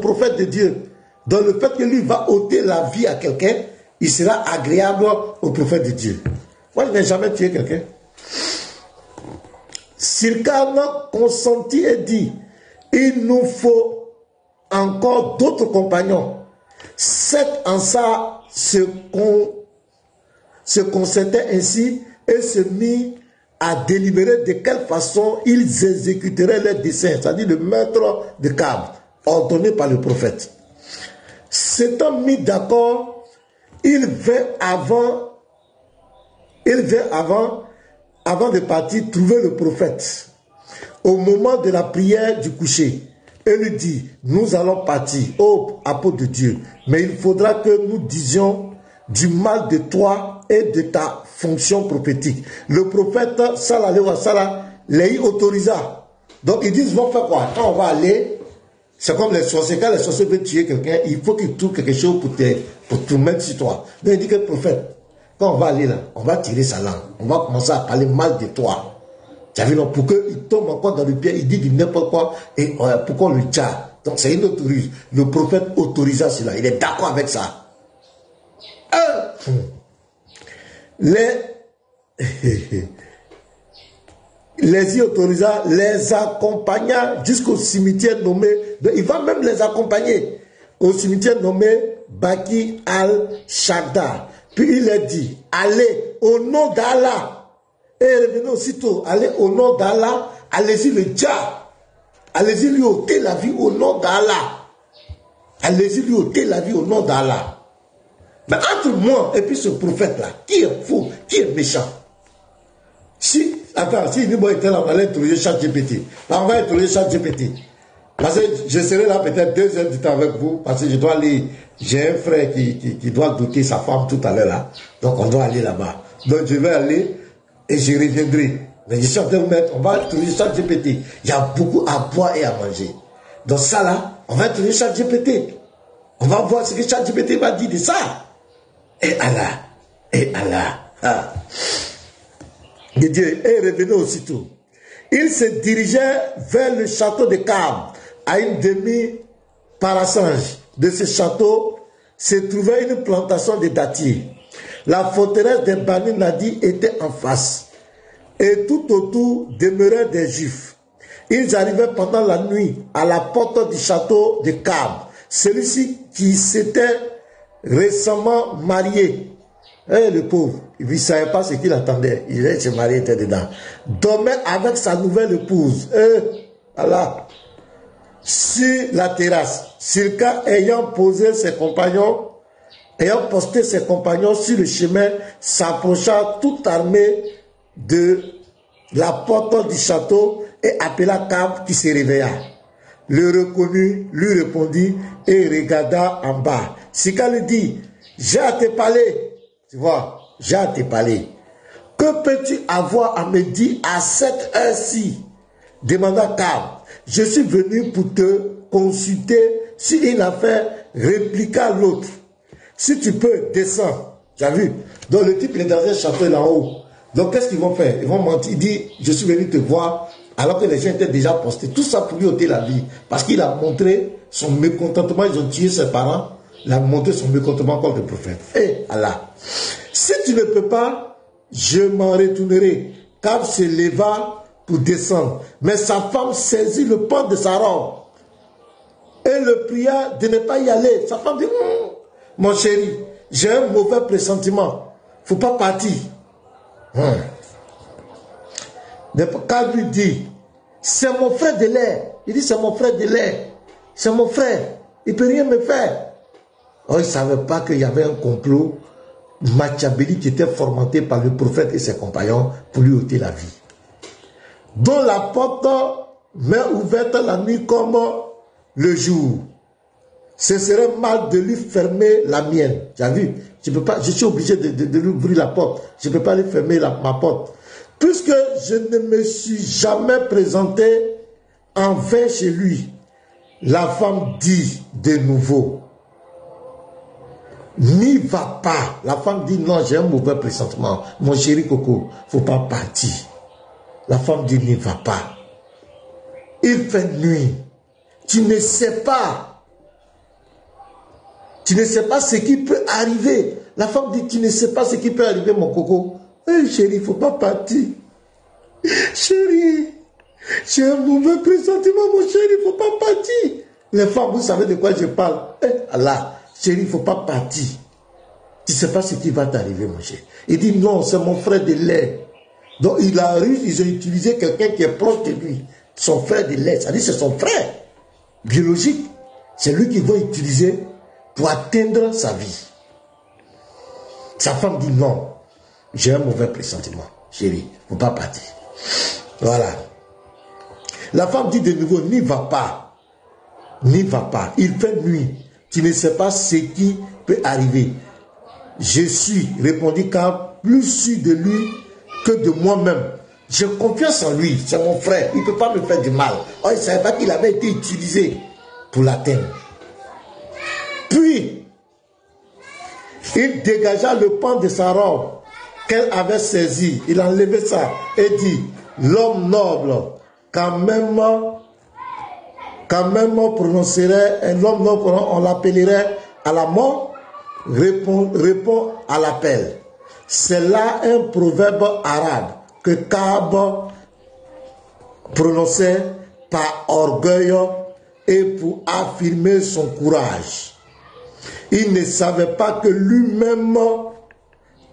prophète de Dieu. Dans le fait que lui va ôter la vie à quelqu'un, il sera agréable au prophète de Dieu. Moi, je n'ai jamais tué quelqu'un. Sirkane consentit et dit, il nous faut encore d'autres compagnons. 7 Ansar se concertaient ainsi et se mit à délibérer de quelle façon ils exécuteraient leur dessein, c'est-à-dire le meurtre de Kab, ordonné par le prophète. S'étant mis d'accord, il vint avant de partir trouver le prophète au moment de la prière du coucher et lui dit, nous allons partir, ô apôtre de Dieu, mais il faudra que nous disions du mal de toi et de ta fonction prophétique. Le prophète sallallahu alayhi wa sallam les autorisa. Donc ils disent, vont faire quoi? Quand on va aller, c'est comme les sorciers, quand les sorciers veulent tuer quelqu'un, il faut qu'ils trouvent quelque chose pour te mettre sur toi. Donc il dit que le prophète, quand on va aller là, on va tirer sa langue, on va commencer à parler mal de toi. Tu as vu, non, pour qu'il tombe encore dans le pied, il dit du n'importe quoi, et pourquoi on le tue? Donc c'est une autre ruse. Le prophète autorisa cela, il est d'accord avec ça. Les y autorisa, les accompagna jusqu'au cimetière nommé, il va même les accompagner au cimetière nommé Baki al-Shadda. Puis il leur dit, allez au nom d'Allah. Et revenez aussitôt, allez au nom d'Allah, allez-y le dia. Allez-y lui ôter la vie au nom d'Allah. Allez-y lui ôter la vie au nom d'Allah. Mais entre moi et puis ce prophète-là, qui est faux, qui est méchant? Si, attends, si il était là, on allait trouver ChatGPT. On va trouver ChatGPT. Parce que je serai là peut-être 2 heures du temps avec vous, parce que je dois aller, j'ai un frère qui doit doter sa femme tout à l'heure là. Donc on doit aller là-bas. Donc je vais aller et je reviendrai. Mais je suis en train de mettre, on va trouver ChatGPT. Il y a beaucoup à boire et à manger. Donc ça là, on va trouver ChatGPT. On va voir ce que ChatGPT va dire de ça. Et Allah. Ah. Et Dieu est revenu aussitôt. Il se dirigeait vers le château de Kab, à une demi-parasange. De ce château se trouvait une plantation de dattiers. La forteresse des Bani Nadi était en face. Et tout autour demeuraient des Juifs. Ils arrivaient pendant la nuit à la porte du château de Kab. Celui-ci qui s'était récemment marié, le pauvre, il ne savait pas ce qu'il attendait. Il allait se marier, était dedans. Dormait avec sa nouvelle épouse. Allah. Sur la terrasse. Sirka ayant posté ses compagnons sur le chemin, s'approcha tout armé de la porte du château et appela Kab qui se réveilla. Le reconnut, lui répondit et regarda en bas. Sirka lui dit, j'ai à te parler. Tu vois, j'ai à te parler. Que peux-tu avoir à me dire à cette heure-ci? Demanda Kab. Je suis venu pour te consulter sur une affaire, répliqua l'autre. Si tu peux, descends. Tu as vu? Donc le type est dans un château là-haut. Donc qu'est-ce qu'ils vont faire? Ils vont mentir. Il dit, je suis venu te voir, alors que les gens étaient déjà postés. Tout ça pour lui ôter la vie. Parce qu'il a montré son mécontentement. Ils ont tué ses parents. Il a montré son mécontentement contre le prophète. Et Allah. Si tu ne peux pas, je m'en retournerai. Kab se leva pour descendre. Mais sa femme saisit le pan de sa robe et le pria de ne pas y aller. Sa femme dit, mon chéri, j'ai un mauvais pressentiment. Il ne faut pas partir. Kab lui dit, c'est mon frère de l'air. Il dit, c'est mon frère de l'air. C'est mon frère. Il ne peut rien me faire. Oh, il ne savait pas qu'il y avait un complot machiavélique qui était fomenté par le prophète et ses compagnons pour lui ôter la vie. Dont la porte main ouverte la nuit comme le jour. Ce serait mal de lui fermer la mienne. Tu as vu? Je peux pas, je suis obligé de lui ouvrir la porte. Je ne peux pas lui fermer ma porte. Puisque je ne me suis jamais présenté en vain chez lui. La femme dit de nouveau, n'y va pas. La femme dit, non, j'ai un mauvais pressentiment. Mon chéri Coco, il ne faut pas partir. La femme dit, n'y va pas. Il fait nuit. Tu ne sais pas Tu ne sais pas ce qui peut arriver. La femme dit, tu ne sais pas ce qui peut arriver, mon coco. Hey, chérie, il ne faut pas partir. Chérie, j'ai un mauvais pressentiment, mon chéri, il ne faut pas partir. Les femmes, vous savez de quoi je parle. Allah, chérie, il ne faut pas partir. Tu ne sais pas ce qui va t'arriver, mon chéri. Il dit, non, c'est mon frère de lait. Donc, ils ont utilisé quelqu'un qui est proche de lui. Son frère de lait, c'est-à-dire c'est son frère biologique. C'est lui qu'ils vont utiliser pour atteindre sa vie. Sa femme dit, non, j'ai un mauvais pressentiment. Chérie, il ne faut pas partir. Voilà. La femme dit de nouveau, n'y va pas. N'y va pas. Il fait nuit. Tu ne sais pas ce qui peut arriver. Je suis, répondit Cab, plus sûr de lui que de moi-même. J'ai confiance en lui. C'est mon frère. Il ne peut pas me faire du mal. Oh, il ne savait pas qu'il avait été utilisé pour l'atteindre. Puis, il dégagea le pan de sa robe qu'elle avait saisi. Il enlevait ça et dit, l'homme noble, quand même prononcerait, l'homme noble, on l'appellerait à la mort, répond à l'appel. C'est là un proverbe arabe que Cab prononçait par orgueil et pour affirmer son courage. Il ne savait pas que lui-même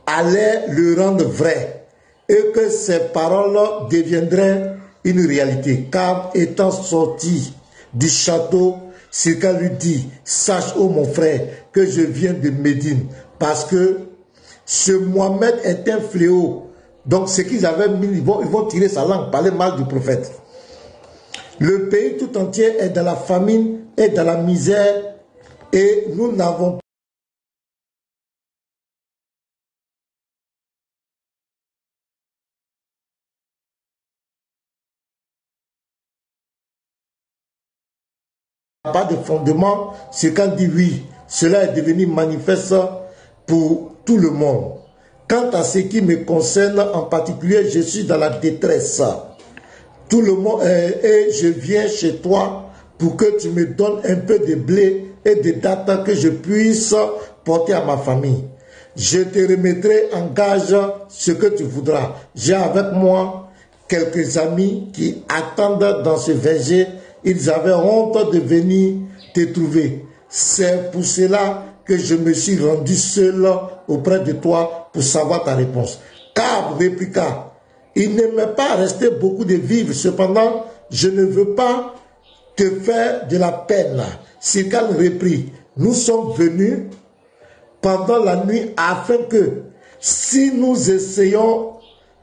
allait le rendre vrai et que ses paroles deviendraient une réalité. Cab étant sorti du château, Sirka lui dit, sache, ô mon frère, que je viens de Médine, parce que ce Mohamed est un fléau. Donc ce qu'ils avaient mis, ils vont tirer sa langue, parler mal du prophète. Le pays tout entier est dans la famine et dans la misère, et nous n'avons pas de fondement. C'est quand dit oui, cela est devenu manifeste pour tout le monde. Quant à ce qui me concerne en particulier, je suis dans la détresse. Tout le monde et je viens chez toi pour que tu me donnes un peu de blé et de dattes que je puisse porter à ma famille. Je te remettrai en gage ce que tu voudras. J'ai avec moi quelques amis qui attendent dans ce verger. Ils avaient honte de venir te trouver. C'est pour cela que je me suis rendu seul auprès de toi pour savoir ta réponse. Cab répliqua, il ne m'est pas resté beaucoup de vivres. Cependant, je ne veux pas te faire de la peine. Sirka reprit, nous sommes venus pendant la nuit afin que si nous essayons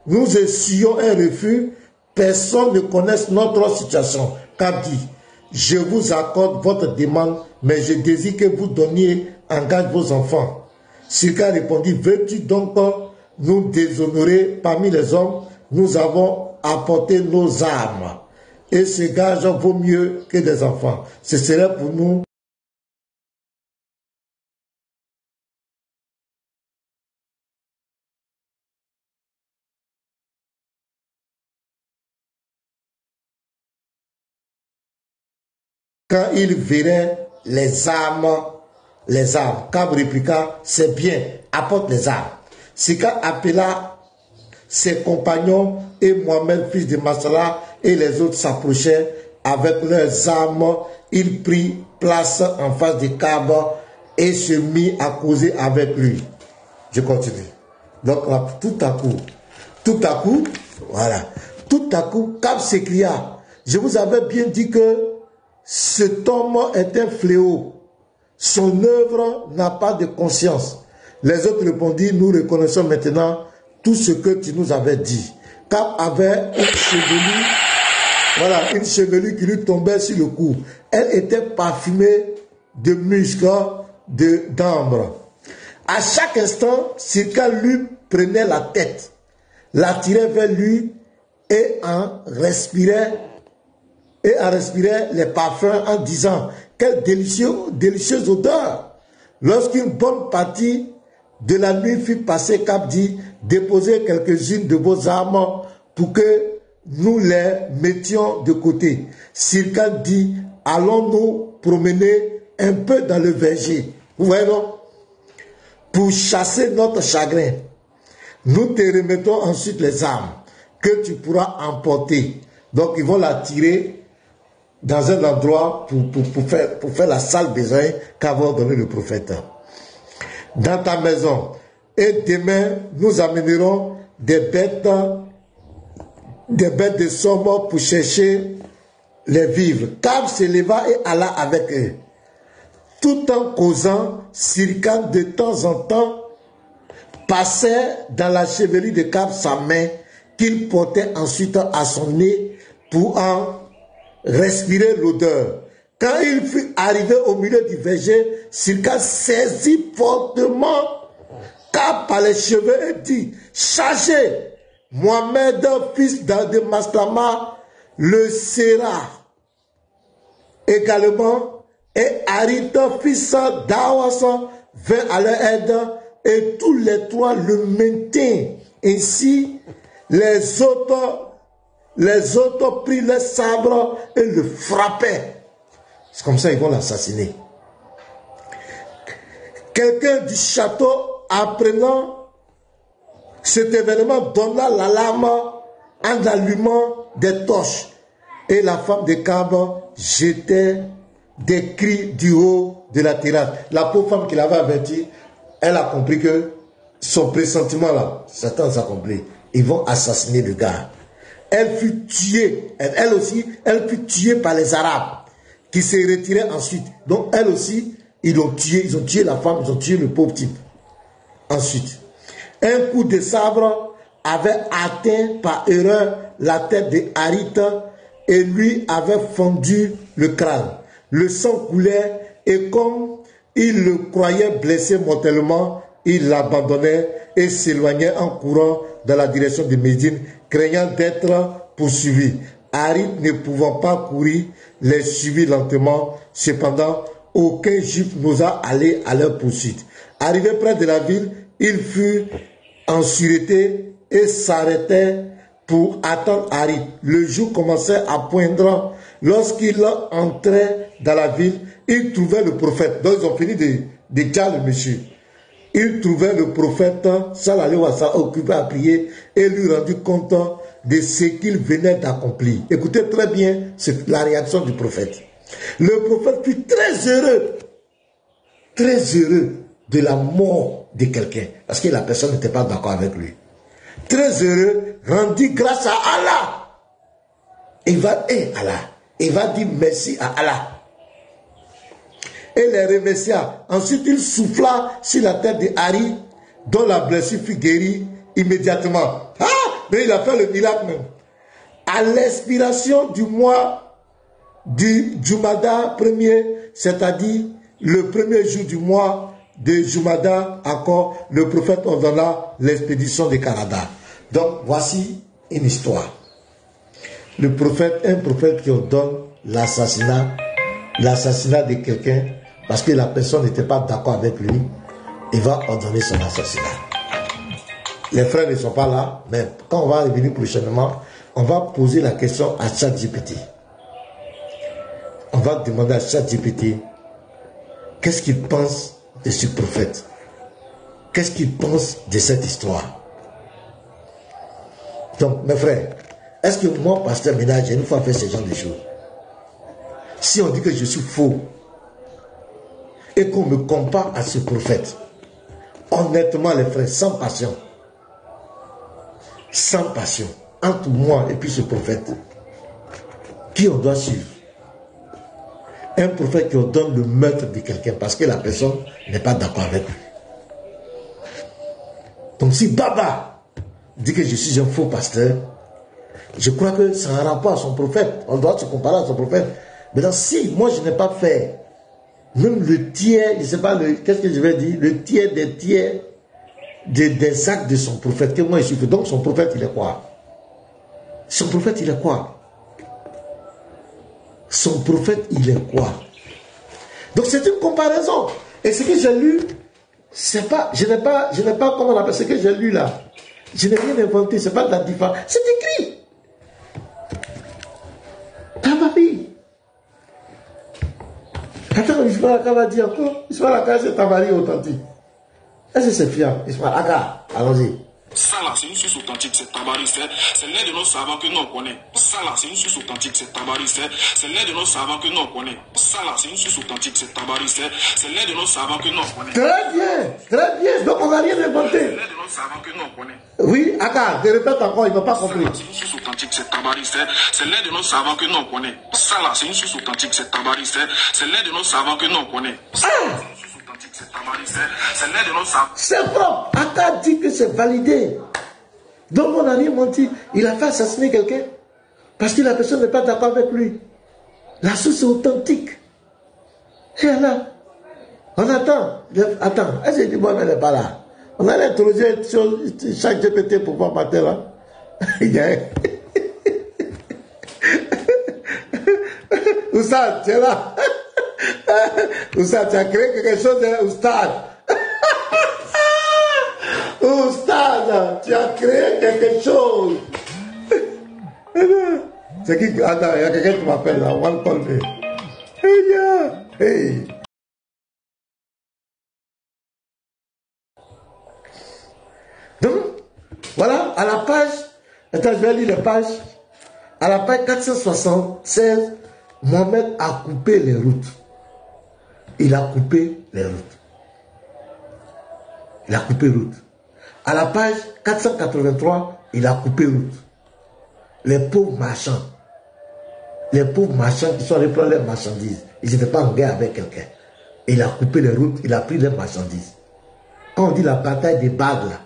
un refuge, personne ne connaisse notre situation. Cab dit, je vous accorde votre demande, mais je désire que vous donniez en gage vos enfants. Sirka répondit, veux-tu donc nous déshonorer parmi les hommes? Nous avons apporté nos armes. Et ce gage vaut mieux que des enfants. Ce serait pour nous quand il verrait les armes. Cab répliqua, c'est bien, apporte les armes. Sirka appela ses compagnons et Mohamed, fils de Masala, et les autres s'approchaient avec leurs armes. Il prit place en face de Cab et se mit à causer avec lui. Je continue. Donc là, tout à coup, voilà, tout à coup, Cab s'écria, je vous avais bien dit que cet homme est un fléau. Son œuvre n'a pas de conscience. Les autres répondirent, nous reconnaissons maintenant tout ce que tu nous avais dit. Cab avait une chevelure qui lui tombait sur le cou. Elle était parfumée de musc, d'ambre. À chaque instant, Sirka lui prenait la tête, l'attirait vers lui et en respirait les parfums en disant, quelle délicieuse odeur. Lorsqu'une bonne partie de la nuit fut passée, Cab dit, déposez quelques-unes de vos armes pour que nous les mettions de côté. Sirka dit, allons nous promener un peu dans le verger. Vous voyez, non? Pour chasser notre chagrin, nous te remettons ensuite les armes que tu pourras emporter. Donc, ils vont la tirer dans un endroit pour faire la sale besogne qu'avait donné le prophète. Dans ta maison. Et demain, nous amènerons des bêtes de somme pour chercher les vivres. Cab se leva et alla avec eux. Tout en causant, Sirkan de temps en temps passait dans la chevelure de Cab sa main qu'il portait ensuite à son nez pour en respirer l'odeur. Quand il fut arrivé au milieu du verger, Sirkan saisit fortement Cab par les cheveux et dit, chargez, Mohamed, fils de Maslama, le serra. Également, et Harita, fils d'Awasa, vint à leur aide, et tous les trois le maintinrent. Ainsi, les autres prirent les sabres et le frappaient. C'est comme ça qu'ils vont l'assassiner. Quelqu'un du château, apprenant cet événement, donna l'alarme en allumant des torches. Et la femme de Cab jetait des cris du haut de la terrasse. La pauvre femme qui l'avait avertie, elle a compris que son pressentiment là, Satan s'accomplit. Ils vont assassiner le gars. Elle fut tuée, elle aussi, elle fut tuée par les Arabes qui se retiraient ensuite. Donc elle aussi, ils ont tué la femme, ils ont tué le pauvre type. Ensuite, un coup de sabre avait atteint par erreur la tête de Harita et lui avait fendu le crâne. Le sang coulait et comme il le croyait blessé mortellement, il l'abandonnait et s'éloignait en courant dans la direction de Médine, craignant d'être poursuivi. Harit, ne pouvant pas courir, les suivit lentement. Cependant, aucun juif n'osa aller à leur poursuite. Arrivé près de la ville, il fut en sûreté et s'arrêtait pour attendre Harit. Le jour commençait à poindre. Lorsqu'il entrait dans la ville, il trouvait le prophète. Donc ils ont fini de dire le monsieur. Il trouvait le prophète, occupé à prier, et lui rendu compte de ce qu'il venait d'accomplir. Écoutez très bien la réaction du prophète. Le prophète fut très heureux de la mort de quelqu'un, parce que la personne n'était pas d'accord avec lui. Très heureux, rendit grâce à Allah. Il va dire merci à Allah. Et les remercia. Ensuite, il souffla sur la tête de Hari, dont la blessure fut guérie immédiatement. Ah! Mais il a fait le miracle même. À l'expiration du mois du Jumada premier, c'est-à-dire le premier jour du mois de Jumada, encore, le prophète ordonna l'expédition de Karada. Donc, voici une histoire. Un prophète qui ordonne l'assassinat de quelqu'un, parce que la personne n'était pas d'accord avec lui, il va ordonner son assassinat. Les frères ne sont pas là, mais quand on va revenir prochainement, on va poser la question à ChatGPT. On va demander à ChatGPT qu'est-ce qu'il pense de ce prophète. Qu'est-ce qu'il pense de cette histoire. Donc, mes frères, est-ce que moi, pasteur Ménage, j'ai une fois fait ce genre de choses? Si on dit que je suis faux et qu'on me compare à ce prophète, honnêtement, les frères, sans passion, entre moi et puis ce prophète, qui on doit suivre? Un prophète qui ordonne le meurtre de quelqu'un parce que la personne n'est pas d'accord avec lui. Donc si Baba dit que je suis un faux pasteur, je crois que ça a un rapport à son prophète. On doit se comparer à son prophète. Maintenant, si moi je n'ai pas fait même le tiers, je ne sais pas, qu'est-ce que je vais dire, le tiers des actes de son prophète, que moi je suis fait. Donc son prophète, il est quoi? Son prophète, il est quoi? Son prophète, il est quoi? Donc c'est une comparaison. Et ce que j'ai lu, c'est pas, je n'ai pas, comment on appelle ce que j'ai lu là. Je n'ai rien inventé, c'est pas de la diffamation. C'est écrit. Tabari. Attends, Ismaël Aka va dire encore. Ismaël Aka, c'est Tabari authentique. Est-ce que c'est fiable? Ismaël Aka, allons-y. Ça là, c'est une source authentique, c'est Tabari, c'est l'aide de nos savants que nous on connaît. Ça là, c'est une source authentique, c'est Tabari, c'est l'aide de nos savants que nous on connaît. Ça là, c'est une source authentique, c'est Tabari, c'est l'aide de nos savants que nous on connaît. Très bien, donc on n'a rien inventé. C'est l'aide de nos savants que nous on connaît. Oui, Aka, je répète encore, il ne va pas compris. C'est une source authentique, c'est Tabari, c'est l'aide de nos savants que nous on connaît. Ça là, c'est une source authentique, c'est Tabari, c'est l'aide de nos savants que nous on connaît. C'est propre. Aka dit que c'est validé. Donc on n'a rien menti. Il a fait assassiner quelqu'un parce que la personne n'est pas d'accord avec lui. La source est authentique. Et là, on attend. Attends, est-ce que tu vois, elle n'est pas là? On a introduit sur chaque GPT pour voir matin là. Oustad, tu es là. Oustad, tu as créé quelque chose, Oustad. Oustad, tu as créé quelque chose. C'est qui? Attends, il y a quelqu'un qui m'appelle là. On va le parler. Hey. Donc, voilà, à la page, attends, je vais lire les pages. À la page 476, Mohamed a coupé les routes. Il a coupé les routes. Il a coupé route. À la page 483, il a coupé route. Les pauvres marchands qui sont allés prendre leurs marchandises, ils n'étaient pas en guerre avec quelqu'un. Il a coupé les routes, il a pris leurs marchandises. Quand on dit la bataille des bagues, là,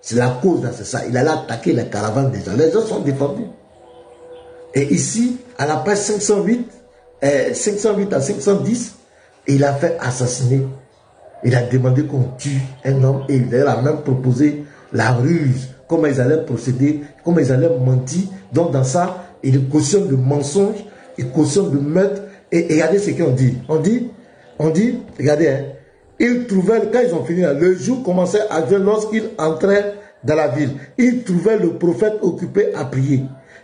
c'est la cause, c'est ça. Il allait attaquer les caravanes des gens. Les gens sont défendus. Et ici, à la page 508 à 510, il a fait assassiner. Il a demandé qu'on tue un homme et il a même proposé la ruse, comment ils allaient procéder, comment ils allaient mentir. Donc dans ça, il cautionne le mensonge, il cautionne le meurtre. Et regardez ce qu'on dit. On dit, regardez, hein, ils trouvaient, quand ils ont fini, le jour commençait à venir lorsqu'ils entraient dans la ville. Ils trouvaient le prophète occupé à prier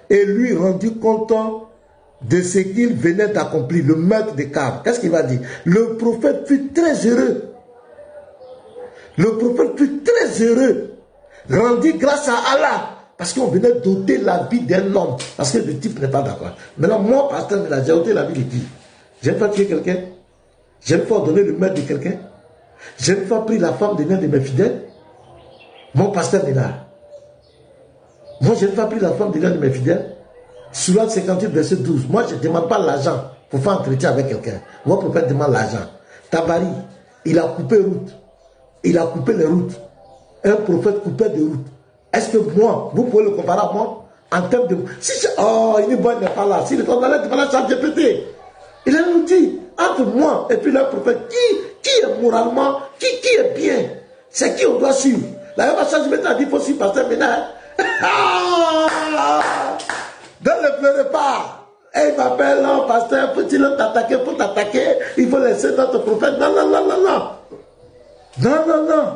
et lui rendu compte de ce qu'il venait d'accomplir, le meurtre de Cab. Qu'est-ce qu'il va dire? Le prophète fut très heureux. Le prophète fut très heureux, rendu grâce à Allah, parce qu'on venait d'ôter la vie d'un homme, parce que le type n'est pas d'accord. Maintenant, moi, pasteur, j'ai ôté la vie de qui? J'ai une fois tué quelqu'un, j'ai une fois donné le meurtre de quelqu'un, j'ai une fois pris la femme de l'un de mes fidèles, mon pasteur est là. Moi, j'ai une fois pris la femme de l'un de mes fidèles, Sourate 58, verset 12. Moi, je ne demande pas l'argent pour faire entretien avec quelqu'un. Mon prophète demande l'argent. Tabari, il a coupé route. Il a coupé les routes. Un prophète coupait des routes. Est-ce que moi, vous pouvez le comparer à moi en termes de... Si oh, il n'est pas là. Si le journaliste n'est pas là, ça GPT. Il a nous dit, entre moi et puis le prophète, qui est moralement, qui est bien, c'est qui on doit suivre. La même chose, je m'étais dit, il faut suivre pasteur Ménard. Ne le pleurez pas. Et il m'appelle, non, pasteur, faut-il t'attaquer, faut t'attaquer, il faut laisser notre prophète. Non, non, non, non, non. Non, non, non.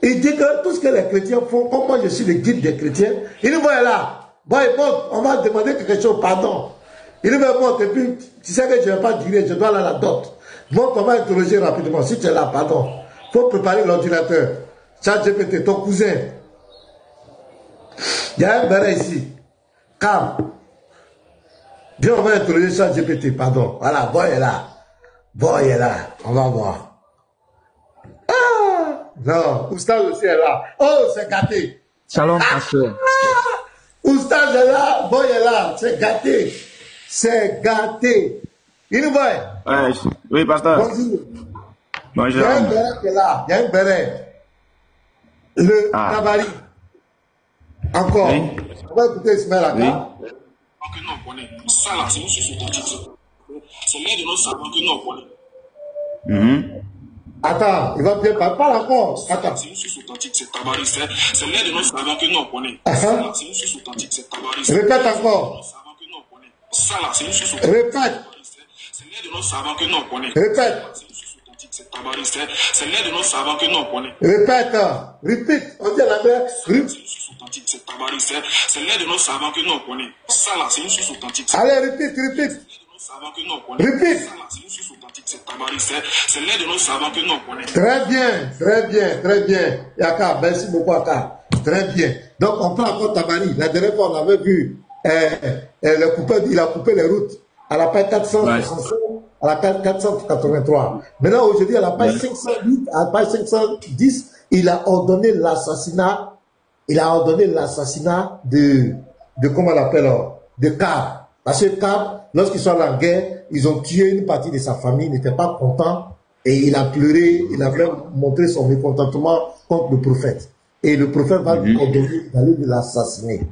Il dit que tout ce que les chrétiens font, comme moi je suis le guide des chrétiens, il dit, voilà là, bon, il monte, on m'a demandé quelque chose, pardon. Il dit, mais monte, et puis, tu sais que je ne vais pas dire, je dois aller à la dot. Monte, on va interroger rapidement, si tu es là, pardon. Il faut préparer l'ordinateur. ChatGPT, ton cousin. Il y a un béret ici. Calme. Viens, on va interroger ChatGPT, pardon. Voilà, boy est là. Boy est là. On va voir. Ah! Non, Oustaz aussi est là. Oh, c'est gâté. Shalom, pasteur. Oustaz est là, boy est là. C'est gâté. C'est gâté. Il boy. Oui, pasteur. Bonjour. Bonjour. Il y a un béret qui est là. Il y a un béret. Le Tabari. Encore. Oui. On va écouter Ismaël Aka. Oui. Que nous on connaît. Ça là, c'est une source authentique. C'est l'aide de nos savants que nous on connaît. Attends, il va bien parler encore. Attends. C'est une source authentique, c'est Tabari, c'est l'aide de nos savants que nous on connaît. Ça là, c'est une source authentique, c'est Tabari. Répète encore. Ça là, c'est une source authentique. Répète. C'est l'aide de nos savants que nous on connaît. Répète. C'est une source authentique, c'est Tabari. C'est l'aide de nos savants que nous on connaît. Répète. Répète. On dit à la mère. C'est une source authentique, c'est Tabari. C'est l'aide de nos savants que nous on connaît. Ça là, c'est une source authentique. Allez, répète. Répète. Répète. Ça là, c'est une source authentique. C'est l'un de nos savants que nous connaissons. Très bien, très bien, très bien. Yaka, merci beaucoup, Aka. Très bien. Donc, on prend encore Tabari. La dernière fois, on avait vu il a coupé les routes à la page 465, à la page 483. Maintenant, aujourd'hui, à la page 508, à la page 510, il a ordonné l'assassinat. Il a ordonné l'assassinat de comment on l'appelle, de Cab. Parce que Cab, lorsqu'ils sont en guerre, ils ont tué une partie de sa famille, il n'était pas content, et il a pleuré, il a même montré son mécontentement contre le prophète. Et le prophète va lui ordonner d'aller l'assassiner.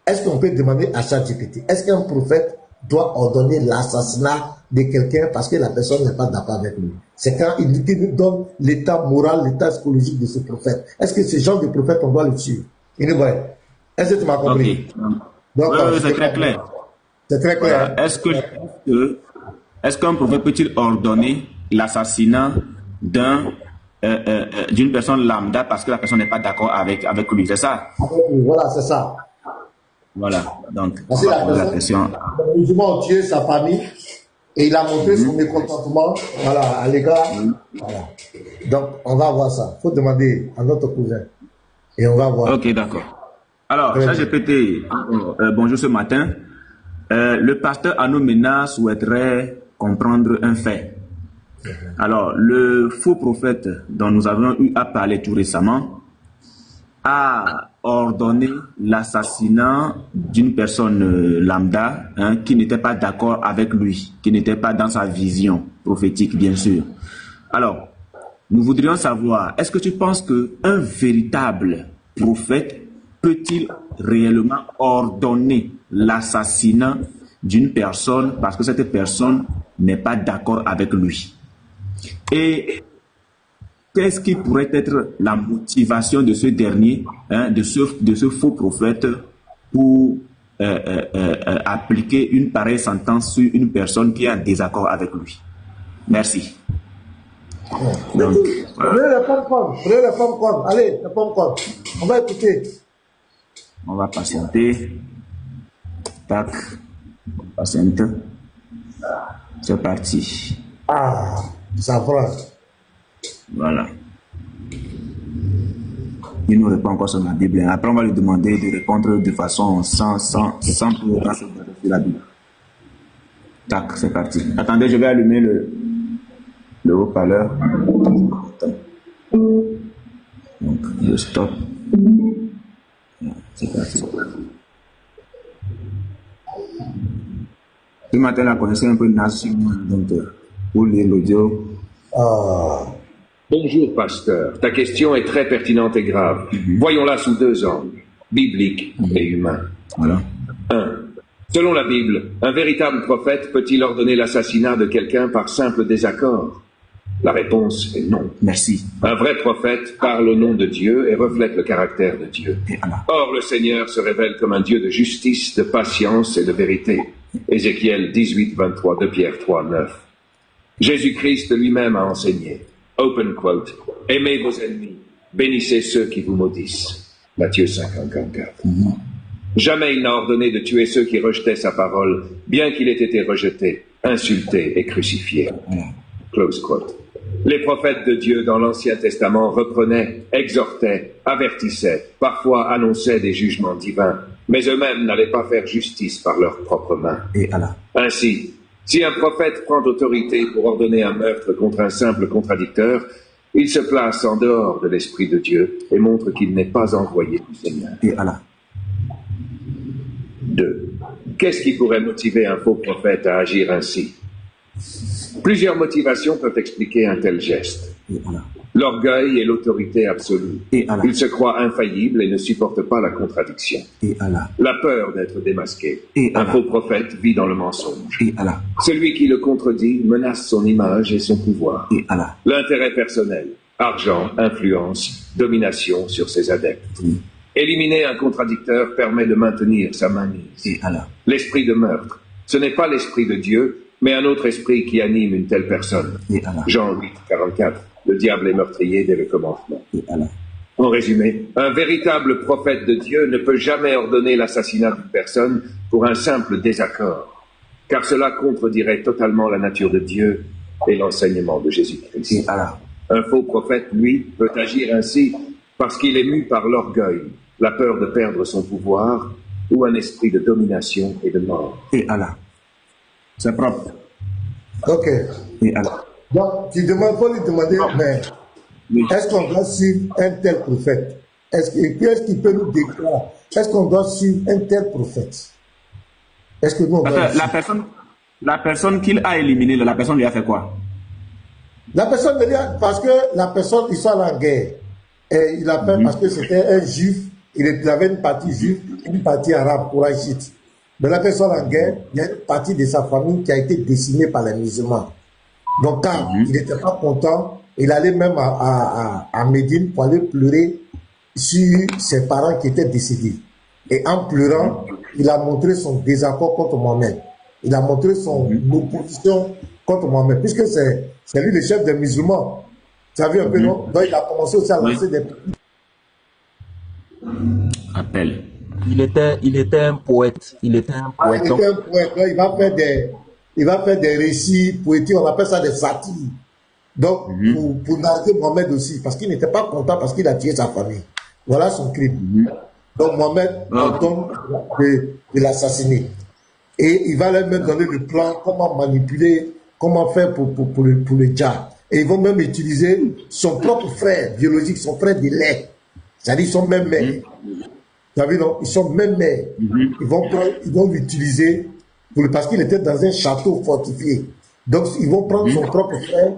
Est-ce qu'on peut demander à ChatGPT, est-ce qu'un prophète doit ordonner l'assassinat de quelqu'un parce que la personne n'est pas d'accord avec lui? C'est quand il nous donne l'état moral, l'état psychologique de ce prophète. Est-ce que ce genre de prophète, on doit le tuer? Est-ce que tu m'as compris? Donc, oui, c'est très clair. C'est très clair. Est-ce qu'un prophète peut-il ordonner l'assassinat d'une personne lambda parce que la personne n'est pas d'accord avec lui? C'est ça? Voilà, c'est ça. Voilà, donc parce que la question. Les musulmans ont tué sa famille et il a montré son mécontentement, voilà, à l'égard. Voilà. Donc, on va voir ça. Il faut demander à notre cousin. Et on va voir. Ok, d'accord. Alors, ChatGPT, bonjour ce matin. Le pasteur Anomena souhaiterait comprendre un fait. Alors, le faux prophète dont nous avons eu à parler tout récemment a ordonné l'assassinat d'une personne lambda qui n'était pas d'accord avec lui, qui n'était pas dans sa vision prophétique, bien sûr. Alors, nous voudrions savoir, est-ce que tu penses qu'un véritable prophète peut-il réellement ordonner l'assassinat d'une personne parce que cette personne n'est pas d'accord avec lui? Et qu'est-ce qui pourrait être la motivation de ce dernier, de ce faux prophète pour appliquer une pareille sentence sur une personne qui est en désaccord avec lui? Merci. Donc, prenez la pomme corne. Allez, la pomme corne. On va écouter. On va patienter. Tac. On patiente. C'est parti. Ah, ça prend. Voilà. Il nous répond encore sur la Bible. Après, on va lui demander de répondre de façon sans pour la Bible. Tac, c'est parti. Attendez, je vais allumer le haut-parleur. Donc, je stop. C'est parti. Ce matin, la connaissance un peu naze, donc pour lire l'audio. Bonjour, pasteur. Ta question est très pertinente et grave. Voyons-la sous deux angles, biblique et humain. Voilà. 1. Selon la Bible, un véritable prophète peut-il ordonner l'assassinat de quelqu'un par simple désaccord? La réponse est non. Merci. Un vrai prophète parle au nom de Dieu et reflète le caractère de Dieu. Or, le Seigneur se révèle comme un Dieu de justice, de patience et de vérité. Ézéchiel 18, 23, 2 Pierre 3, 9. Jésus-Christ lui-même a enseigné. Open quote. Aimez vos ennemis, bénissez ceux qui vous maudissent. Matthieu 5, 44. Jamais il n'a ordonné de tuer ceux qui rejetaient sa parole, bien qu'il ait été rejeté, insulté et crucifié. Close quote. Les prophètes de Dieu dans l'Ancien Testament reprenaient, exhortaient, avertissaient, parfois annonçaient des jugements divins, mais eux-mêmes n'allaient pas faire justice par leurs propres mains. Ainsi, si un prophète prend autorité pour ordonner un meurtre contre un simple contradicteur, il se place en dehors de l'Esprit de Dieu et montre qu'il n'est pas envoyé du Seigneur. 2. Qu'est-ce qui pourrait motiver un faux prophète à agir ainsi? Plusieurs motivations peuvent expliquer un tel geste. L'orgueil et l'autorité absolue. Il se croit infaillible et ne supporte pas la contradiction. La peur d'être démasqué. Un faux prophète vit dans le mensonge. Celui qui le contredit menace son image et son pouvoir. L'intérêt personnel, argent, influence, domination sur ses adeptes. Éliminer un contradicteur permet de maintenir sa mainmise. L'esprit de meurtre, ce n'est pas l'esprit de Dieu, mais un autre esprit qui anime une telle personne. Jean 8, 44. Le diable est meurtrier dès le commencement. En résumé, un véritable prophète de Dieu ne peut jamais ordonner l'assassinat d'une personne pour un simple désaccord, car cela contredirait totalement la nature de Dieu et l'enseignement de Jésus-Christ. Un faux prophète, lui, peut agir ainsi parce qu'il est mu par l'orgueil, la peur de perdre son pouvoir ou un esprit de domination et de mort. Et Allah. C'est propre. Ok. Et Allah. Donc, tu demandes, faut lui demander, mais est-ce qu'on doit suivre un tel prophète? Est-ce qu'il peut nous déclarer? Est-ce qu'on doit suivre un tel prophète? Est-ce que nous, la personne qu'il a éliminée, la personne lui a fait quoi? La personne, parce que la personne, ils sont en guerre. Et il a fait parce que c'était un juif, il avait une partie juive, une partie arabe, couragite. Mais la personne en guerre, il y a une partie de sa famille qui a été décimée par les musulmans. Donc quand il n'était pas content, il allait même à Médine pour aller pleurer sur ses parents qui étaient décédés. Et en pleurant, il a montré son désaccord contre Mohamed. Il a montré son opposition contre Mohamed, puisque c'est lui le chef des musulmans. Tu as vu un peu, non? Donc il a commencé aussi à lancer des... Appel. Il était un poète. Il était un poète. Il était un poète. Il va faire des récits poétiques, on appelle ça des satires. Donc, pour narguer Mohamed aussi, parce qu'il n'était pas content, parce qu'il a tué sa famille. Voilà son crime. Donc, Mohamed tombe de l'assassiner. Et il va leur même donner le plan, comment manipuler, comment faire pour le djihad. Et ils vont même utiliser son propre frère biologique, son frère de lait. C'est-à-dire, ils sont même mères. Tu as vu, non? Ils sont même mères. Ils vont l'utiliser parce qu'il était dans un château fortifié. Donc, ils vont prendre son propre frère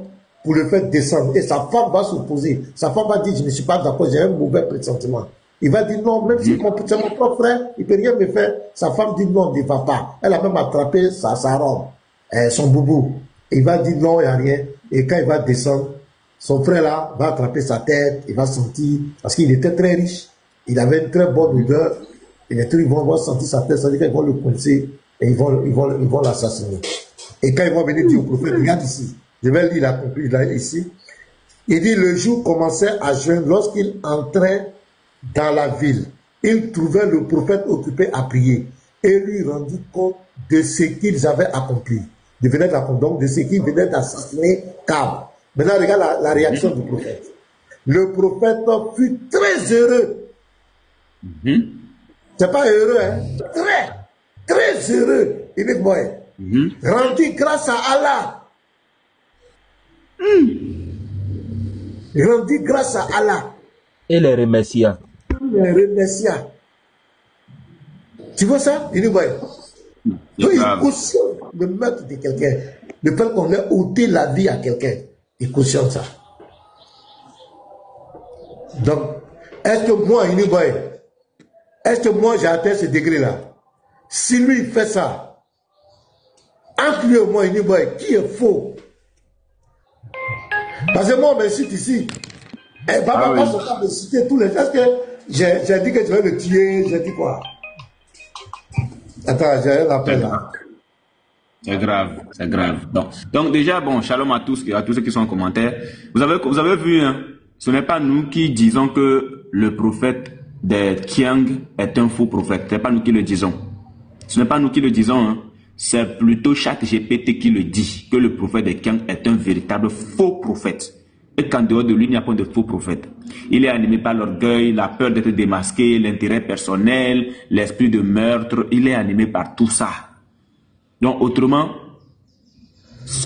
pour le faire descendre. Et sa femme va s'opposer. Sa femme va dire, je ne suis pas d'accord, j'ai un mauvais pressentiment. Il va dire, non, même si c'est mon propre frère, il ne peut rien me faire. Sa femme dit, non, ne va pas. Elle a même attrapé sa robe, son boubou. Il va dire, non, il n'y a rien. Et quand il va descendre, son frère là va attraper sa tête, il va sentir, parce qu'il était très riche, il avait une très bonne odeur, et les trucs vont sentir sa tête, ça veut dire qu'ils vont le coincer, et ils vont l'assassiner. Et quand ils vont venir dire au prophète, regarde ici, je vais lire la conclusion ici, il dit, le jour commençait à jeûner, lorsqu'il entrait dans la ville, il trouvait le prophète occupé à prier, et lui rendit compte de ce qu'ils avaient accompli. Donc de ce qu'ils venaient d'assassiner Kab. Maintenant, regarde la réaction du prophète. Le prophète fut très heureux. C'est pas heureux, hein? Très heureux. Il est bon. Rendu grâce à Allah. Rendu grâce à Allah. Et les remercia. Tu vois ça? Il est bon. Donc, il cautionne le meurtre de quelqu'un. Le fait qu'on ait ôté la vie à quelqu'un. Il cautionne ça. Donc, est-ce que moi, j'ai atteint ce degré-là? Si lui il fait ça, entre lui et moi, qui est faux? Parce que moi, on m'insulte ici. Et papa passe son temps de citer tous les... Est-ce que j'ai dit que je vais le tuer? J'ai dit quoi? Attends, j'ai un appel là. C'est grave. Donc déjà, bon, shalom à tous ceux qui sont en commentaire. Vous avez vu, hein, ce n'est pas nous qui disons que le prophète des Kiang est un faux prophète. Ce n'est pas nous qui le disons. Ce n'est pas nous qui le disons, hein. C'est plutôt ChatGPT qui le dit, que le prophète des Kiang est un véritable faux prophète. Et qu'en dehors de lui, il n'y a pas de faux prophète. Il est animé par l'orgueil, la peur d'être démasqué, l'intérêt personnel, l'esprit de meurtre. Il est animé par tout ça. Donc, autrement,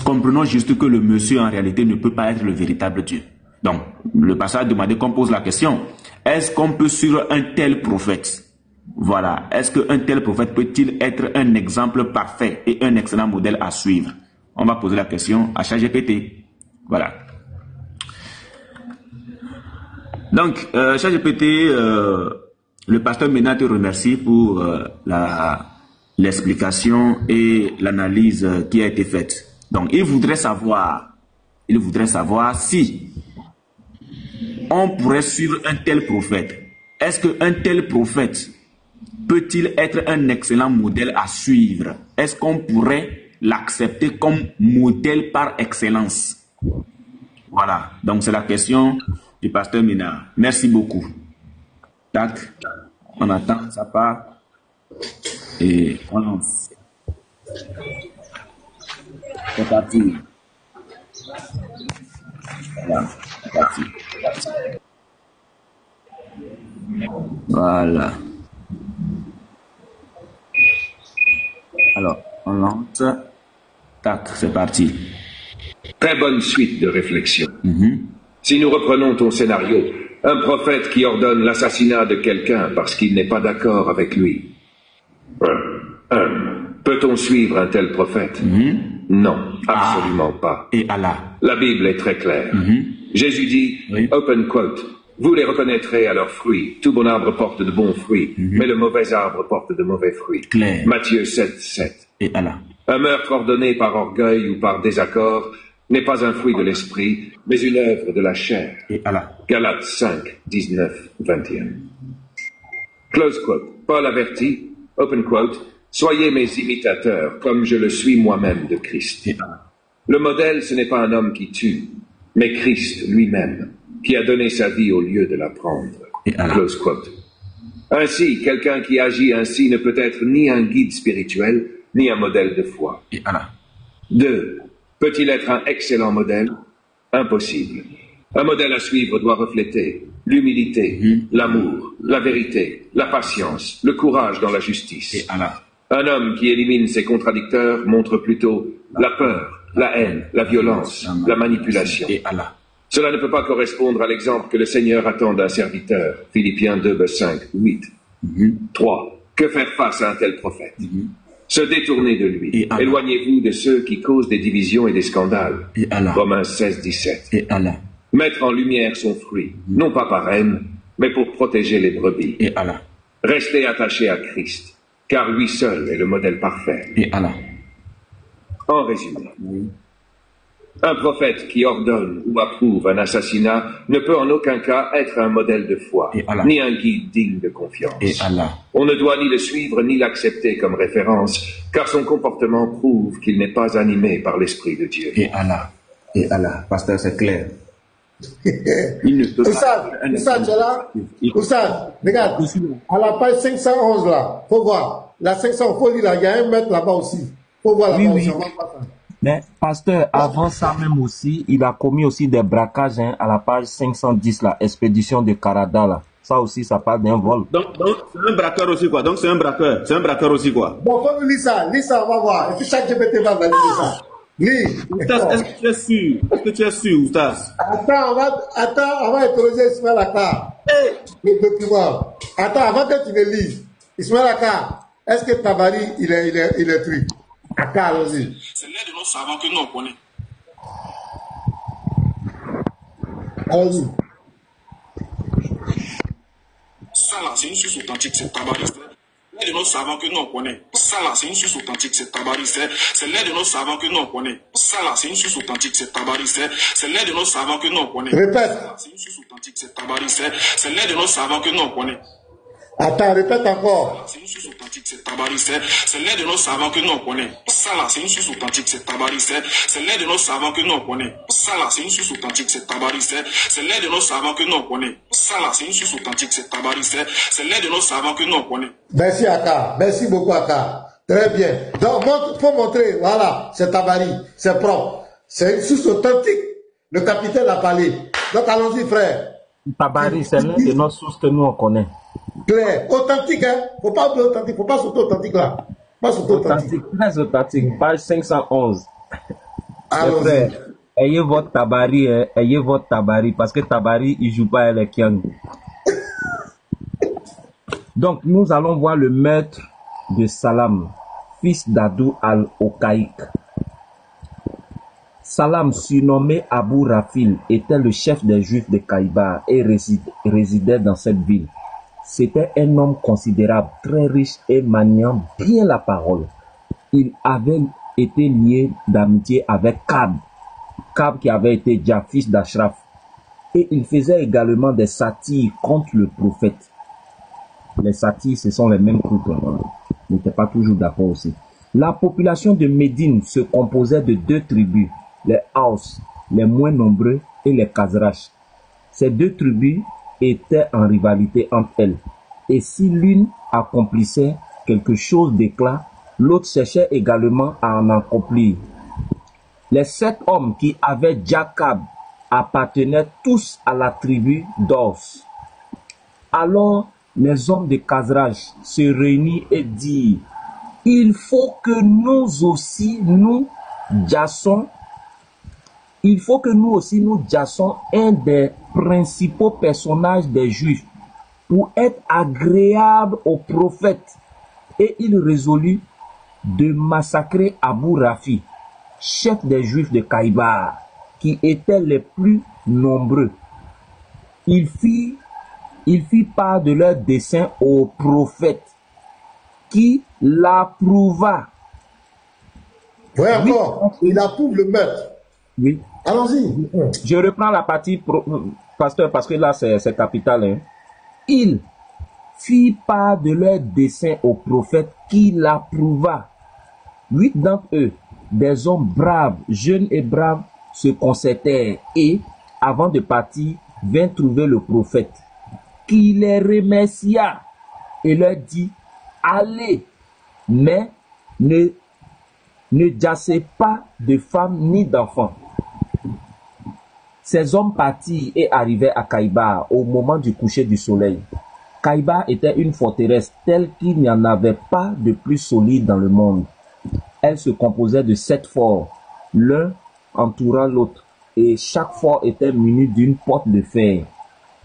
comprenons juste que le monsieur, en réalité, ne peut pas être le véritable Dieu. Donc, le passage demandé qu'on pose la question. Est-ce qu'on peut suivre un tel prophète? Voilà. Est-ce qu'un tel prophète peut-il être un exemple parfait et un excellent modèle à suivre? On va poser la question à ChatGPT. Voilà. Donc, ChatGPT, le pasteur Mena te remercie pour l'explication et l'analyse qui a été faite. Donc, il voudrait savoir si on pourrait suivre un tel prophète. Est-ce qu'un tel prophète peut-il être un excellent modèle à suivre? Est-ce qu'on pourrait l'accepter comme modèle par excellence? Voilà, donc c'est la question du pasteur Mina. Merci beaucoup. Tac, on attend, ça part et on lance. C'est parti. Voilà, c'est parti. Voilà. Alors, on lance. Tac, c'est parti. Très bonne suite de réflexion. Si nous reprenons ton scénario, un prophète qui ordonne l'assassinat de quelqu'un parce qu'il n'est pas d'accord avec lui. Peut-on suivre un tel prophète? Non, absolument pas. Et Allah. La Bible est très claire. Jésus dit, open quote, vous les reconnaîtrez à leurs fruits. Tout bon arbre porte de bons fruits, mais le mauvais arbre porte de mauvais fruits. Claire. Matthieu 7, 7. Et Allah. Un meurtre ordonné par orgueil ou par désaccord n'est pas un fruit de l'esprit, mais une œuvre de la chair. Et Allah. Galates 5, 19, 21. Close quote. Paul avertit, open quote, soyez mes imitateurs, comme je le suis moi-même de Christ. Et Allah. Le modèle, ce n'est pas un homme qui tue, mais Christ lui-même, qui a donné sa vie au lieu de la prendre. Et Allah. Close quote. Ainsi, quelqu'un qui agit ainsi ne peut être ni un guide spirituel, ni un modèle de foi. Et Allah. 2. Peut-il être un excellent modèle? Impossible. Un modèle à suivre doit refléter l'humilité, l'amour, la vérité, la patience, le courage dans la justice. Et Allah. Un homme qui élimine ses contradicteurs montre plutôt la peur, la haine, la violence, la manipulation. Et Allah. Cela ne peut pas correspondre à l'exemple que le Seigneur attend d'un serviteur. Philippiens 2, 5, 8. 3. Que faire face à un tel prophète? Se détourner de lui. Et Allah. Éloignez-vous de ceux qui causent des divisions et des scandales. Et Allah. Romains 16, 17. Et Allah. Mettre en lumière son fruit, non pas par haine, mais pour protéger les brebis. Et Allah. Restez attaché à Christ, car lui seul est le modèle parfait. Et Allah. En résumé, un prophète qui ordonne ou approuve un assassinat ne peut en aucun cas être un modèle de foi, Et Allah. ni un guide digne de confiance. Et Allah. On ne doit ni le suivre ni l'accepter comme référence, car son comportement prouve qu'il n'est pas animé par l'Esprit de Dieu. Et Allah. Et Allah. Pasteur, c'est clair. Il ne peut Oussad, tu es là? Oussad, regarde, à la page 511 là, faut voir. La 500, faut lire là, il y a un mètre là-bas aussi. Faut voir là-bas aussi. On va pas ça. Mais pasteur, avant ça même aussi, il a commis aussi des braquages à la page 510, la expédition de Karada là. Ça aussi, ça parle d'un vol. Donc c'est un braqueur aussi quoi. Donc c'est un braqueur. C'est un braqueur aussi quoi. Bon, faut nous lire ça, on va voir. Et puis chaque GPT va valider ça. Lis. Oustas, est-ce que tu es sûr? Est-ce que tu es sûr, Oustas? Attends, on va interroger Ismaël Aka. Le document. Attends, avant que tu le lises. Ismaël Aka, est-ce que Tabari, il est tué? Aka, allons-y. C'est l'un de nos savants que nous on connaît. Allons-y. Ça là, c'est une source authentique, c'est Tabari. C'est l'un de nos savants que nous on connaît. Ça là, c'est une source authentique, c'est Tabari. C'est l'un de nos savants que nous on connaît. Ça là, c'est une source authentique, c'est Tabari. C'est l'un de nos savants que nous on connaît. Répète. Ça là, c'est une source authentique, c'est Tabari. C'est l'un de nos savants que nous on connaît. Attends, répète encore. C'est une source authentique, c'est Tabari. C'est l'un de nos savants que nous on connaît. Ça là, c'est une source authentique, c'est Tabari. C'est l'un de nos savants que nous on connaît. Ça là, c'est une source authentique, c'est Tabari. C'est l'un de nos savants que nous on connaît. Ça là, c'est une source authentique, c'est Tabari. C'est l'un de nos savants que nous on connaît. Merci Aka. Merci beaucoup Aka. Très bien. Donc, faut montrer, voilà, c'est Tabari, c'est propre. C'est une source authentique. Le capitaine a parlé. Donc, allons-y, frère. Tabari, c'est l'un de nos sources que nous on connaît. Clair. Authentique, hein. Faut pas oublier authentique. Faut pas sauter authentique là. Pas sauter authentique. Authentique, très authentique. Page 511. Allons-y. Frère, ayez votre Tabari, parce que Tabari, il joue pas avec Kiang. Donc, nous allons voir le maître de Salam, fils d'Adou al-Okaïk. Salam, surnommé Abu Rafil, était le chef des Juifs de Kaïbar et résidait dans cette ville. C'était un homme considérable, très riche et maniant bien la parole. Il avait été lié d'amitié avec Kab qui avait été déjà fils d'Ashraf. Et il faisait également des satires contre le prophète. Les satires, ce sont les mêmes groupes. Il n'était pas toujours d'accord aussi. La population de Médine se composait de deux tribus, les Haus, les moins nombreux, et les Khazraj. Ces deux tribus étaient en rivalité entre elles. Et si l'une accomplissait quelque chose d'éclat, l'autre cherchait également à en accomplir. Les 7 hommes qui avaient Jacob appartenaient tous à la tribu d'Os. Alors les hommes de Khazraj se réunissent et disent, il faut que nous aussi nous jasons un des principaux personnages des Juifs pour être agréable aux prophètes. Et il résolut de massacrer Abou Rafi, chef des Juifs de Kaïbar, qui étaient les plus nombreux. Il fit part de leur dessein au prophète, qui l'approuva. Oui, encore, il approuve le meurtre. Oui. Allons-y. Je reprends la partie, pasteur, parce que là, c'est capital. Hein. Il fit part de leur dessein au prophète, qui l'approuva. 8 d'entre eux, des hommes braves, jeunes et braves, se concertèrent et, avant de partir, vinrent trouver le prophète, qui les remercia et leur dit, allez, mais ne jassez pas de femmes ni d'enfants. Ces hommes partirent et arrivèrent à Kaïbar au moment du coucher du soleil. Kaïbar était une forteresse telle qu'il n'y en avait pas de plus solide dans le monde. Elle se composait de 7 forts, l'un entourant l'autre, et chaque fort était muni d'une porte de fer.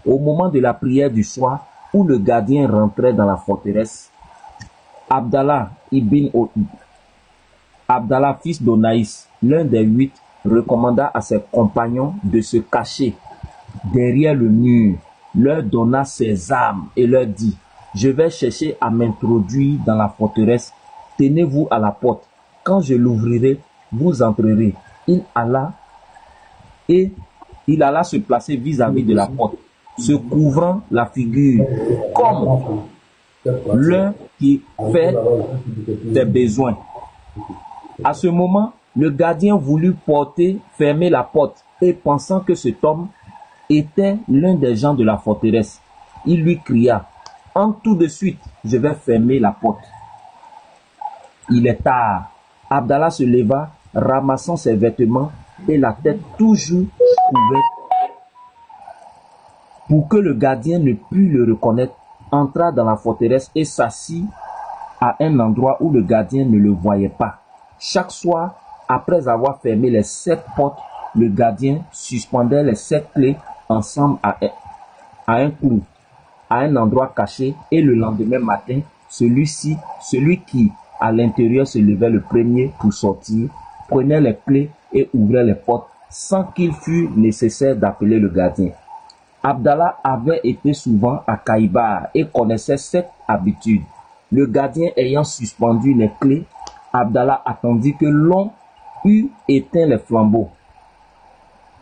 Au moment de la prière du soir, où le gardien rentrait dans la forteresse, Abdallah, fils d'Onaïs, l'un des 8, recommanda à ses compagnons de se cacher derrière le mur, leur donna ses armes et leur dit, je vais chercher à m'introduire dans la forteresse, tenez-vous à la porte, quand je l'ouvrirai, vous entrerez. Il alla se placer vis-à-vis de la porte, se couvrant la figure, comme l'un qui fait des besoins. À ce moment, le gardien voulut fermer la porte, et pensant que cet homme était l'un des gens de la forteresse, il lui cria, entre tout de suite, je vais fermer la porte. Il est tard. Abdallah se leva, ramassant ses vêtements et la tête toujours couverte, pour que le gardien ne pût le reconnaître, entra dans la forteresse et s'assit à un endroit où le gardien ne le voyait pas. Chaque soir, après avoir fermé les 7 portes, le gardien suspendait les 7 clés ensemble à un clou, à un endroit caché, et le lendemain matin, celui qui à l'intérieur se levait le premier pour sortir, prenait les clés et ouvrait les portes sans qu'il fût nécessaire d'appeler le gardien. Abdallah avait été souvent à Kaïbar et connaissait cette habitude. Le gardien ayant suspendu les clés, Abdallah attendit que l'on eût éteint les flambeaux.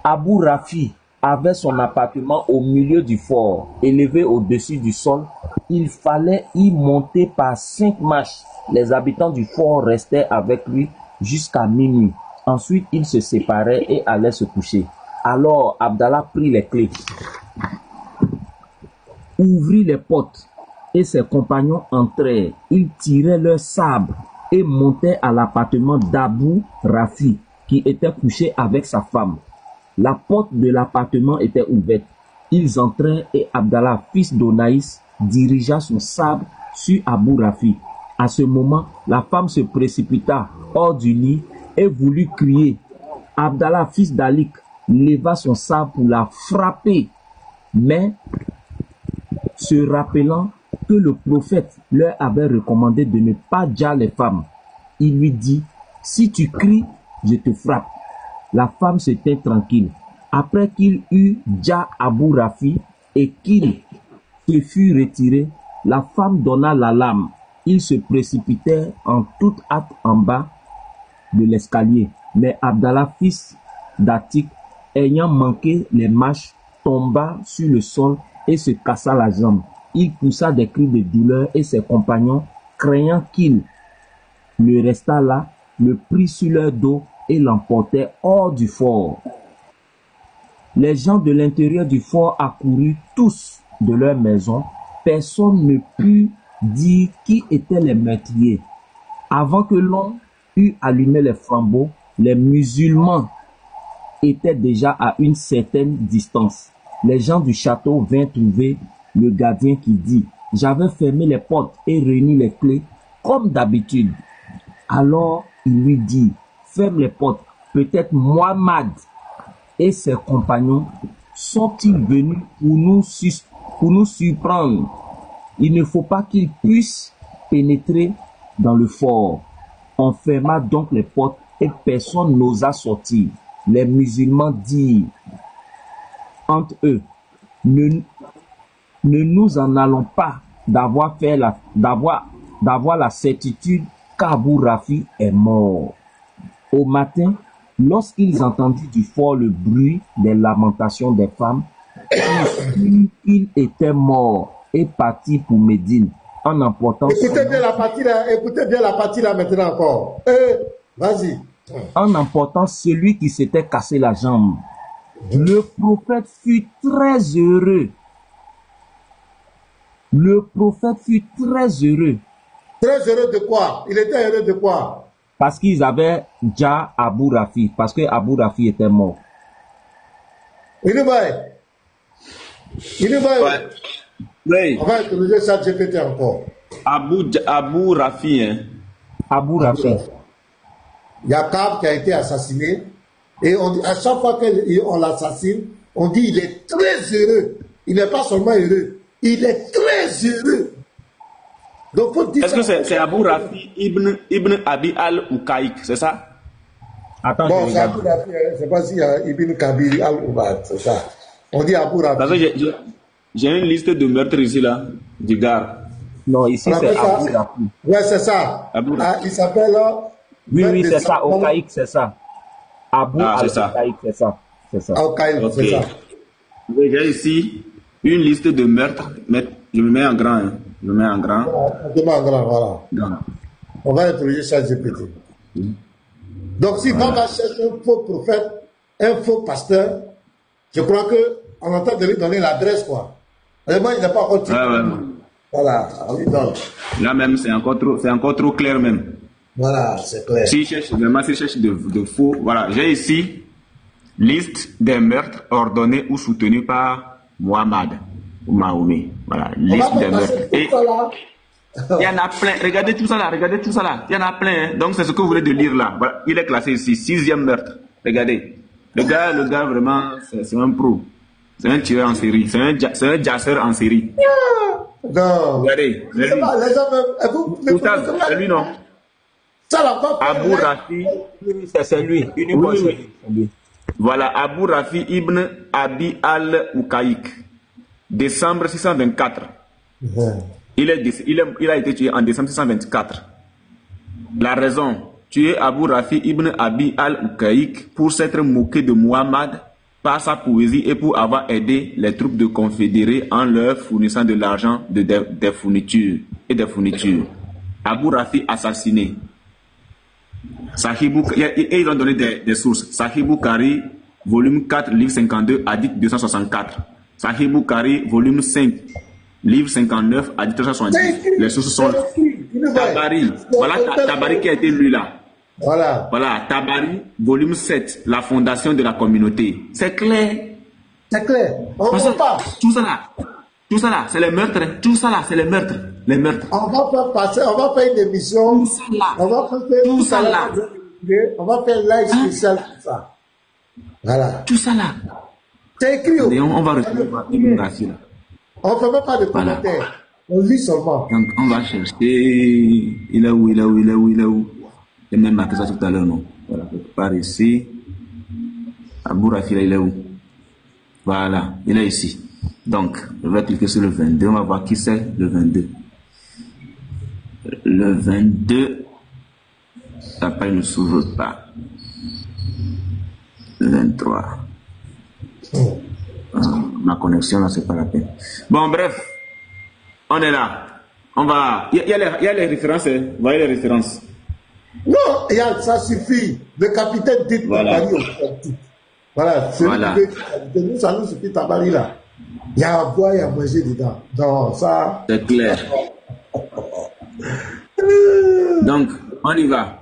Abou Rafi avait son appartement au milieu du fort, élevé au-dessus du sol. Il fallait y monter par 5 marches. Les habitants du fort restaient avec lui jusqu'à minuit. Ensuite, ils se séparaient et allaient se coucher. Alors, Abdallah prit les clés, ouvrit les portes, et ses compagnons entrèrent. Ils tiraient leurs sabres et montaient à l'appartement d'Abou Rafi, qui était couché avec sa femme. La porte de l'appartement était ouverte. Ils entrèrent et Abdallah, fils d'Onaïs, dirigea son sabre sur Abou Rafi. À ce moment, la femme se précipita hors du lit et voulut crier. Abdallah, fils d'Alik, leva son sabre pour la frapper, mais se rappelant que le prophète leur avait recommandé de ne pas dire les femmes, il lui dit, si tu cries, je te frappe. La femme se tint tranquille. Après qu'il eut déjà Abou Rafi et qu'il se fut retiré, la femme donna l'alarme. Ils se précipitèrent en toute hâte en bas de l'escalier. Mais Abdallah, fils d'Atik, ayant manqué les marches, tomba sur le sol et se cassa la jambe. Il poussa des cris de douleur et ses compagnons, craignant qu'il ne restât là, le prit sur leur dos et l'emportèrent hors du fort. Les gens de l'intérieur du fort accoururent tous de leur maison. Personne ne put dire qui étaient les meurtriers. Avant que l'on eût allumé les flambeaux, Les musulmans étaient déjà à une certaine distance. Les gens du château vinrent trouver le gardien qui dit: j'avais fermé les portes et réuni les clés comme d'habitude. Alors il lui dit: ferme les portes, peut-être Muhammad et ses compagnons sont-ils venus pour nous surprendre. Il ne faut pas qu'ils puissent pénétrer dans le fort. On ferma donc les portes et personne n'osa sortir. Les musulmans dirent entre eux: ne nous en allons pas d'avoir la certitude qu'Abou Rafi est mort. Au matin, lorsqu'ils entendirent du fort le bruit des lamentations des femmes, ils surent qu'il était mort et partit pour Médine en emportant. Écoutez bien la partie là maintenant encore. Vas-y. En emportant celui qui s'était cassé la jambe. Le prophète fut très heureux. Le prophète fut très heureux. Très heureux de quoi? Il était heureux de quoi? Parce qu'ils avaient déjà Abou Rafi. Parce que Abou Rafi était mort. Oui. Oui. On va utiliser ça GPT encore. Abou Rafi, hein. Abou Rafi. Il y a Kab qui a été assassiné. Et on dit, à chaque fois qu'on l'assassine, on dit il est très heureux. Il n'est pas seulement heureux, il est très heureux. Donc faut dire. Est-ce que c'est Abou Rafi Ibn Abi al-Ukaïk, c'est ça? Attends, bon, c'est Abou Rafi, je ne sais pas s'il y a Ibn Kabir al-Ubaid, c'est ça. On dit Abou Rafi. Parce que j'ai une liste de meurtres ici, là, du gars. Non, ici c'est Abou Rafi. Ouais, c'est ça. Il s'appelle. Oui, c'est ça. Okaïk, c'est ça. Abou al-Ukaïk, c'est ça. C'est ça. Okaïk, c'est ça. J'ai ici une liste de meurtres. Mais je me mets en grand. Hein. Je me mets en grand. On te met en grand, voilà. Non. On va introduire ChatGPT. Donc, si on va chercher un faux prophète, un faux pasteur, je crois qu'on entend de lui donner l'adresse, quoi. Vraiment, il n'a pas encore tué. Voilà, on lui donne. Là même, c'est encore trop clair même. Voilà, c'est clair. Si je cherche de faux, voilà, j'ai ici liste des meurtres ordonnés ou soutenus par Muhammad ou Mahomet. Voilà, liste des meurtres. Et il y en a plein. Regardez tout ça là. Il y en a plein. Hein. Donc c'est ce que vous voulez de lire là. Voilà, il est classé ici, 6e meurtre. Regardez. Le gars vraiment, c'est un pro. C'est un tueur en série. C'est un jasseur en série. Non. Regardez. Tout ça, c'est lui non. Abou Rafi, c'est lui. Oui. Voilà, Abou Rafi Ibn Abi al-Ukaïk, décembre 624. Il a été tué en décembre 624. La raison, tuer Abou Rafi Ibn Abi al-Ukaïk pour s'être moqué de Muhammad par sa poésie et pour avoir aidé les troupes de confédérés en leur fournissant de l'argent des fournitures. Abou Rafi assassiné. Et ils ont donné des sources. Sahih Bukhari, volume 4, livre 52, hadith 264. Sahih Bukhari, volume 5, livre 59, hadith 370. Les sources sont Tabari. Voilà Tabari qui a été lu là. Voilà, Tabari, volume 7, la fondation de la communauté. C'est clair. On ne peut pas. Tout ça là, c'est les meurtres. Tout ça là, c'est les meurtres. Les meurtres. On va faire une émission. Tout ça là. On va faire live spécial pour ça. Voilà. Tout ça là. C'est écrit. On va recevoir une là. On ne fait même pas de commentaires. On lit seulement. Donc, on va chercher. Il est où? J'ai même marqué ça tout à l'heure, non? Voilà, par ici. Abou Rafi, il est où? Voilà, il est ici. Donc, je vais cliquer sur le 22. On va voir qui c'est le 22. Le 22. Ça ne s'ouvre pas. Le 23. Ma connexion là, c'est pas la peine. Bon, bref. On est là. On va. Il y a les références. Vous voyez les références? Non, ça suffit. Le capitaine dit Tabari. Voilà. Nous, ça nous suffit Tabari là. Il y a à boire et à manger dedans. Non, ça. C'est clair. Donc, on y va.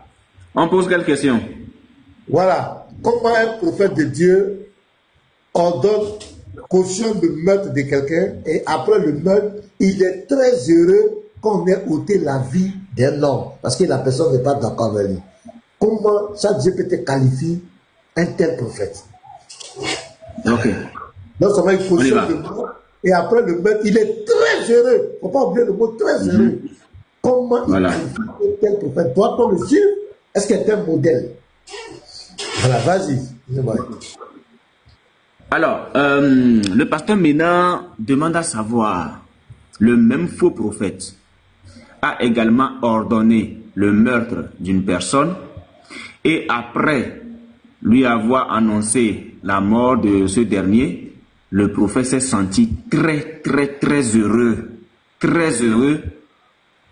On pose quelle question? Voilà. Comment un prophète de Dieu ordonne caution de meurtre de quelqu'un et après le meurtre, il est très heureux qu'on ait ôté la vie d'un homme parce que la personne n'est pas d'accord avec lui. Comment ChatGPT qualifie un tel prophète? Ok. Non seulement il cautionne de meurtre et après le meurtre, il est très heureux. Il ne faut pas oublier le mot très heureux. Comment il qualifie un tel prophète? Doit-on le suivre? Est-ce qu'il est un modèle? Voilà, vas-y. Alors, le pasteur Ménard demande à savoir, le même faux prophète a également ordonné le meurtre d'une personne et après lui avoir annoncé la mort de ce dernier, le prophète s'est senti très heureux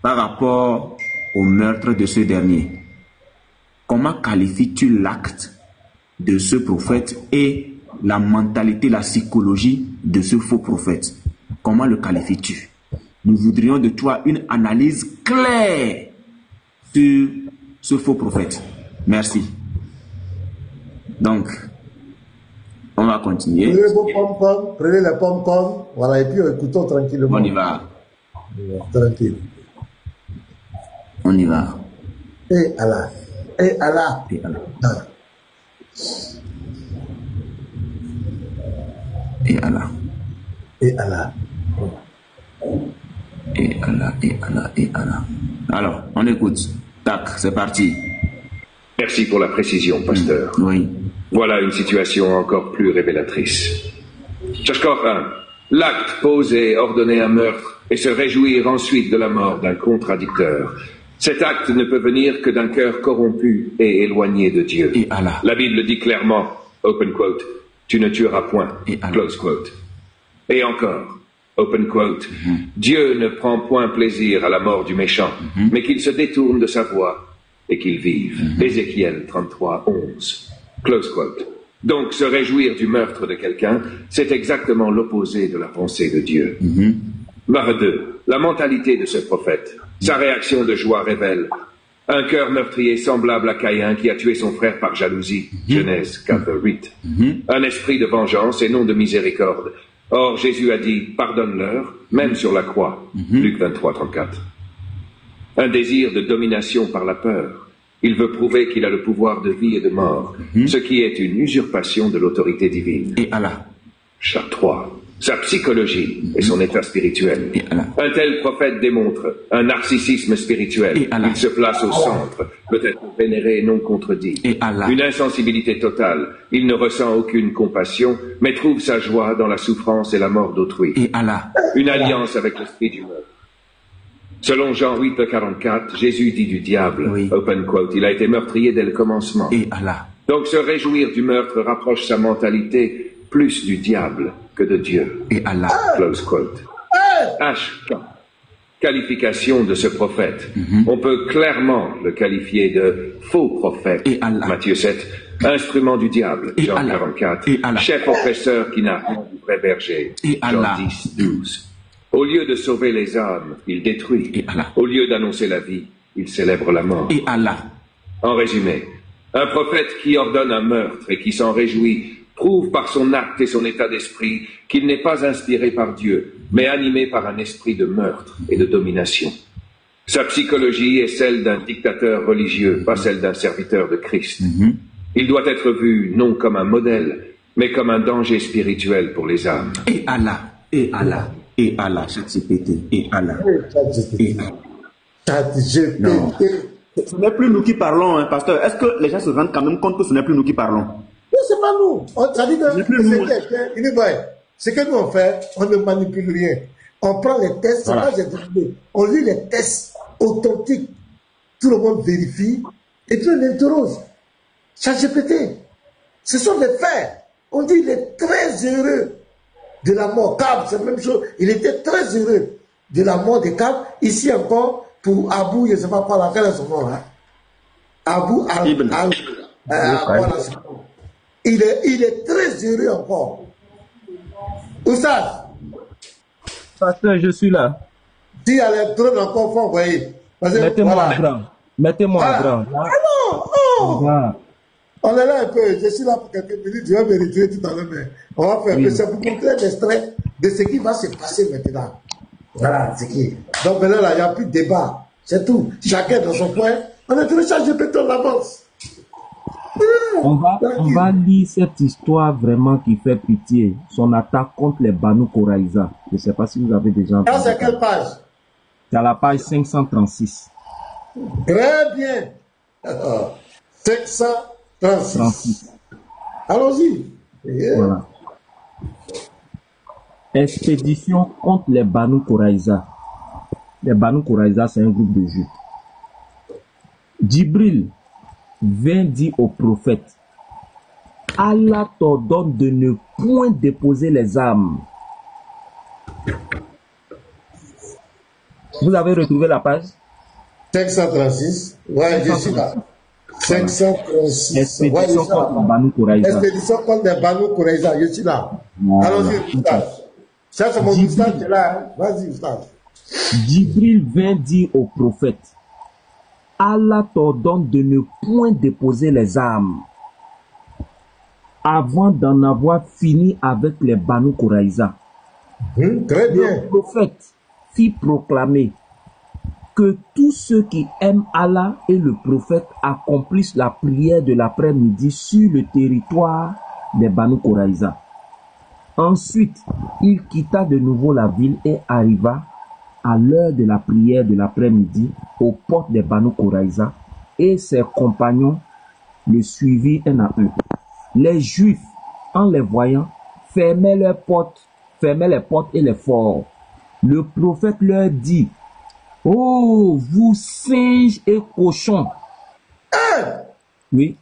par rapport au meurtre de ce dernier. Comment qualifies-tu l'acte de ce prophète et la mentalité, la psychologie de ce faux prophète? Comment le qualifies-tu? Nous voudrions de toi une analyse claire sur ce faux prophète. Merci. Donc, on va continuer. Prenez les pommes, voilà, et puis écoutons tranquillement. On y va. Tranquille. On y va. Et Allah. Et Allah. Et Allah. Et Allah. Et Allah. Et Allah, et Allah, et Allah. Alors, on écoute. Tac, c'est parti. Merci pour la précision, pasteur. Oui. Voilà une situation encore plus révélatrice. Chashkor 1. L'acte posé, ordonner un meurtre et se réjouir ensuite de la mort d'un contradicteur. Cet acte ne peut venir que d'un cœur corrompu et éloigné de Dieu. Et Allah. La Bible dit clairement, open quote, tu ne tueras point, close quote. Et encore, open quote, Dieu ne prend point plaisir à la mort du méchant, mais qu'il se détourne de sa voie et qu'il vive. Ézéchiel 33, 11. Close quote. Donc, se réjouir du meurtre de quelqu'un, c'est exactement l'opposé de la pensée de Dieu. Barre 2. La mentalité de ce prophète. Sa réaction de joie révèle un cœur meurtrier semblable à Caïn qui a tué son frère par jalousie. Genèse 4:8. Un esprit de vengeance et non de miséricorde. Or, Jésus a dit, pardonne-leur, même sur la croix. Luc 23:34. Un désir de domination par la peur. Il veut prouver qu'il a le pouvoir de vie et de mort, ce qui est une usurpation de l'autorité divine. Et Allah. Chapitre 3. Sa psychologie et son état spirituel. Un tel prophète démontre un narcissisme spirituel. Il se place au centre, peut être vénéré et non contredit. Une insensibilité totale. Il ne ressent aucune compassion, mais trouve sa joie dans la souffrance et la mort d'autrui. Une alliance avec l'esprit du meurtre. Selon Jean 8:44, Jésus dit du diable, open quote, il a été meurtrier dès le commencement. Donc se réjouir du meurtre rapproche sa mentalité plus du diable que de Dieu. Close quote. H. Qualification de ce prophète. On peut clairement le qualifier de faux prophète. Matthieu 7. Instrument du diable. Jean 44. Chef oppresseur qui n'a rien du vrai berger. Jean 10:12. Au lieu de sauver les âmes, il détruit. Au lieu d'annoncer la vie, il célèbre la mort. En résumé, un prophète qui ordonne un meurtre et qui s'en réjouit prouve par son acte et son état d'esprit qu'il n'est pas inspiré par Dieu, mais animé par un esprit de meurtre et de domination. Sa psychologie est celle d'un dictateur religieux, pas celle d'un serviteur de Christ. Il doit être vu non comme un modèle, mais comme un danger spirituel pour les âmes. Et Allah, ChatGPT, et Allah. Non. Ce n'est plus nous qui parlons, hein, pasteur. Est-ce que les gens se rendent quand même compte que ce n'est plus nous qui parlons? Non, c'est pas nous. Ça dit que ce que nous on fait, on ne manipule rien. On prend les tests, on lit les tests authentiques. Tout le monde vérifie et puis on interroge. ChatGPT, ce sont des faits. On dit il est très heureux de la mort. Kab, c'est la même chose. Il était très heureux de la mort de Kab. Ici encore, pour Abou, je ne sais pas quoi, quel est son nom là. Abou Al-Ibn. Voilà son nom. Il est très heureux encore. Oustaz. Pasteur, je suis là. Si elle est trop encore fort, vous voyez. Mettez-moi en grand. Mettez-moi en grand. Ah non, oh. On est là un peu, je suis là pour quelques minutes, je vais me retirer tout à l'heure, mais on va faire un peu, c'est pour montrer l'extrait de ce qui va se passer maintenant. Voilà, c'est qui. Donc maintenant, là, il n'y a plus de débat. C'est tout. Chacun dans son coin. On est téléchargé GPT, on avance. On va lire cette histoire vraiment qui fait pitié. Son attaque contre les Banu Koraïza. Je ne sais pas si vous avez déjà entendu. C'est quelle page? C'est à la page 536. Très bien. 536. Allons-y. Yeah. Voilà. Expédition contre les Banu Koraïza. Les Banu Koraïza, c'est un groupe de Juifs. Djibril vint dire au prophète, Allah t'ordonne de ne point déposer les armes. Vous avez retrouvé la page? 536. Ouais, je suis là. 536. Expédition contre les Banu Koraïza. Expédition contre les Banu Koraïza, je suis là. Allons-y, Oustaz. Cherche mon Oustaz, là. Vas-y, Oustaz. Djibril vint dire au prophète, Allah t'ordonne de ne point déposer les armes avant d'en avoir fini avec les Banu Koraïza. Très bien. Le prophète fit proclamer que tous ceux qui aiment Allah et le prophète accomplissent la prière de l'après-midi sur le territoire des Banu Koraïza. Ensuite, il quitta de nouveau la ville et arriva à l'heure de la prière de l'après-midi aux portes des Banu Koraïza, et ses compagnons le suivirent un à un. Les Juifs, en les voyant, fermaient les portes et les forts. Le prophète leur dit, « Oh, vous singes et cochons! » Oui.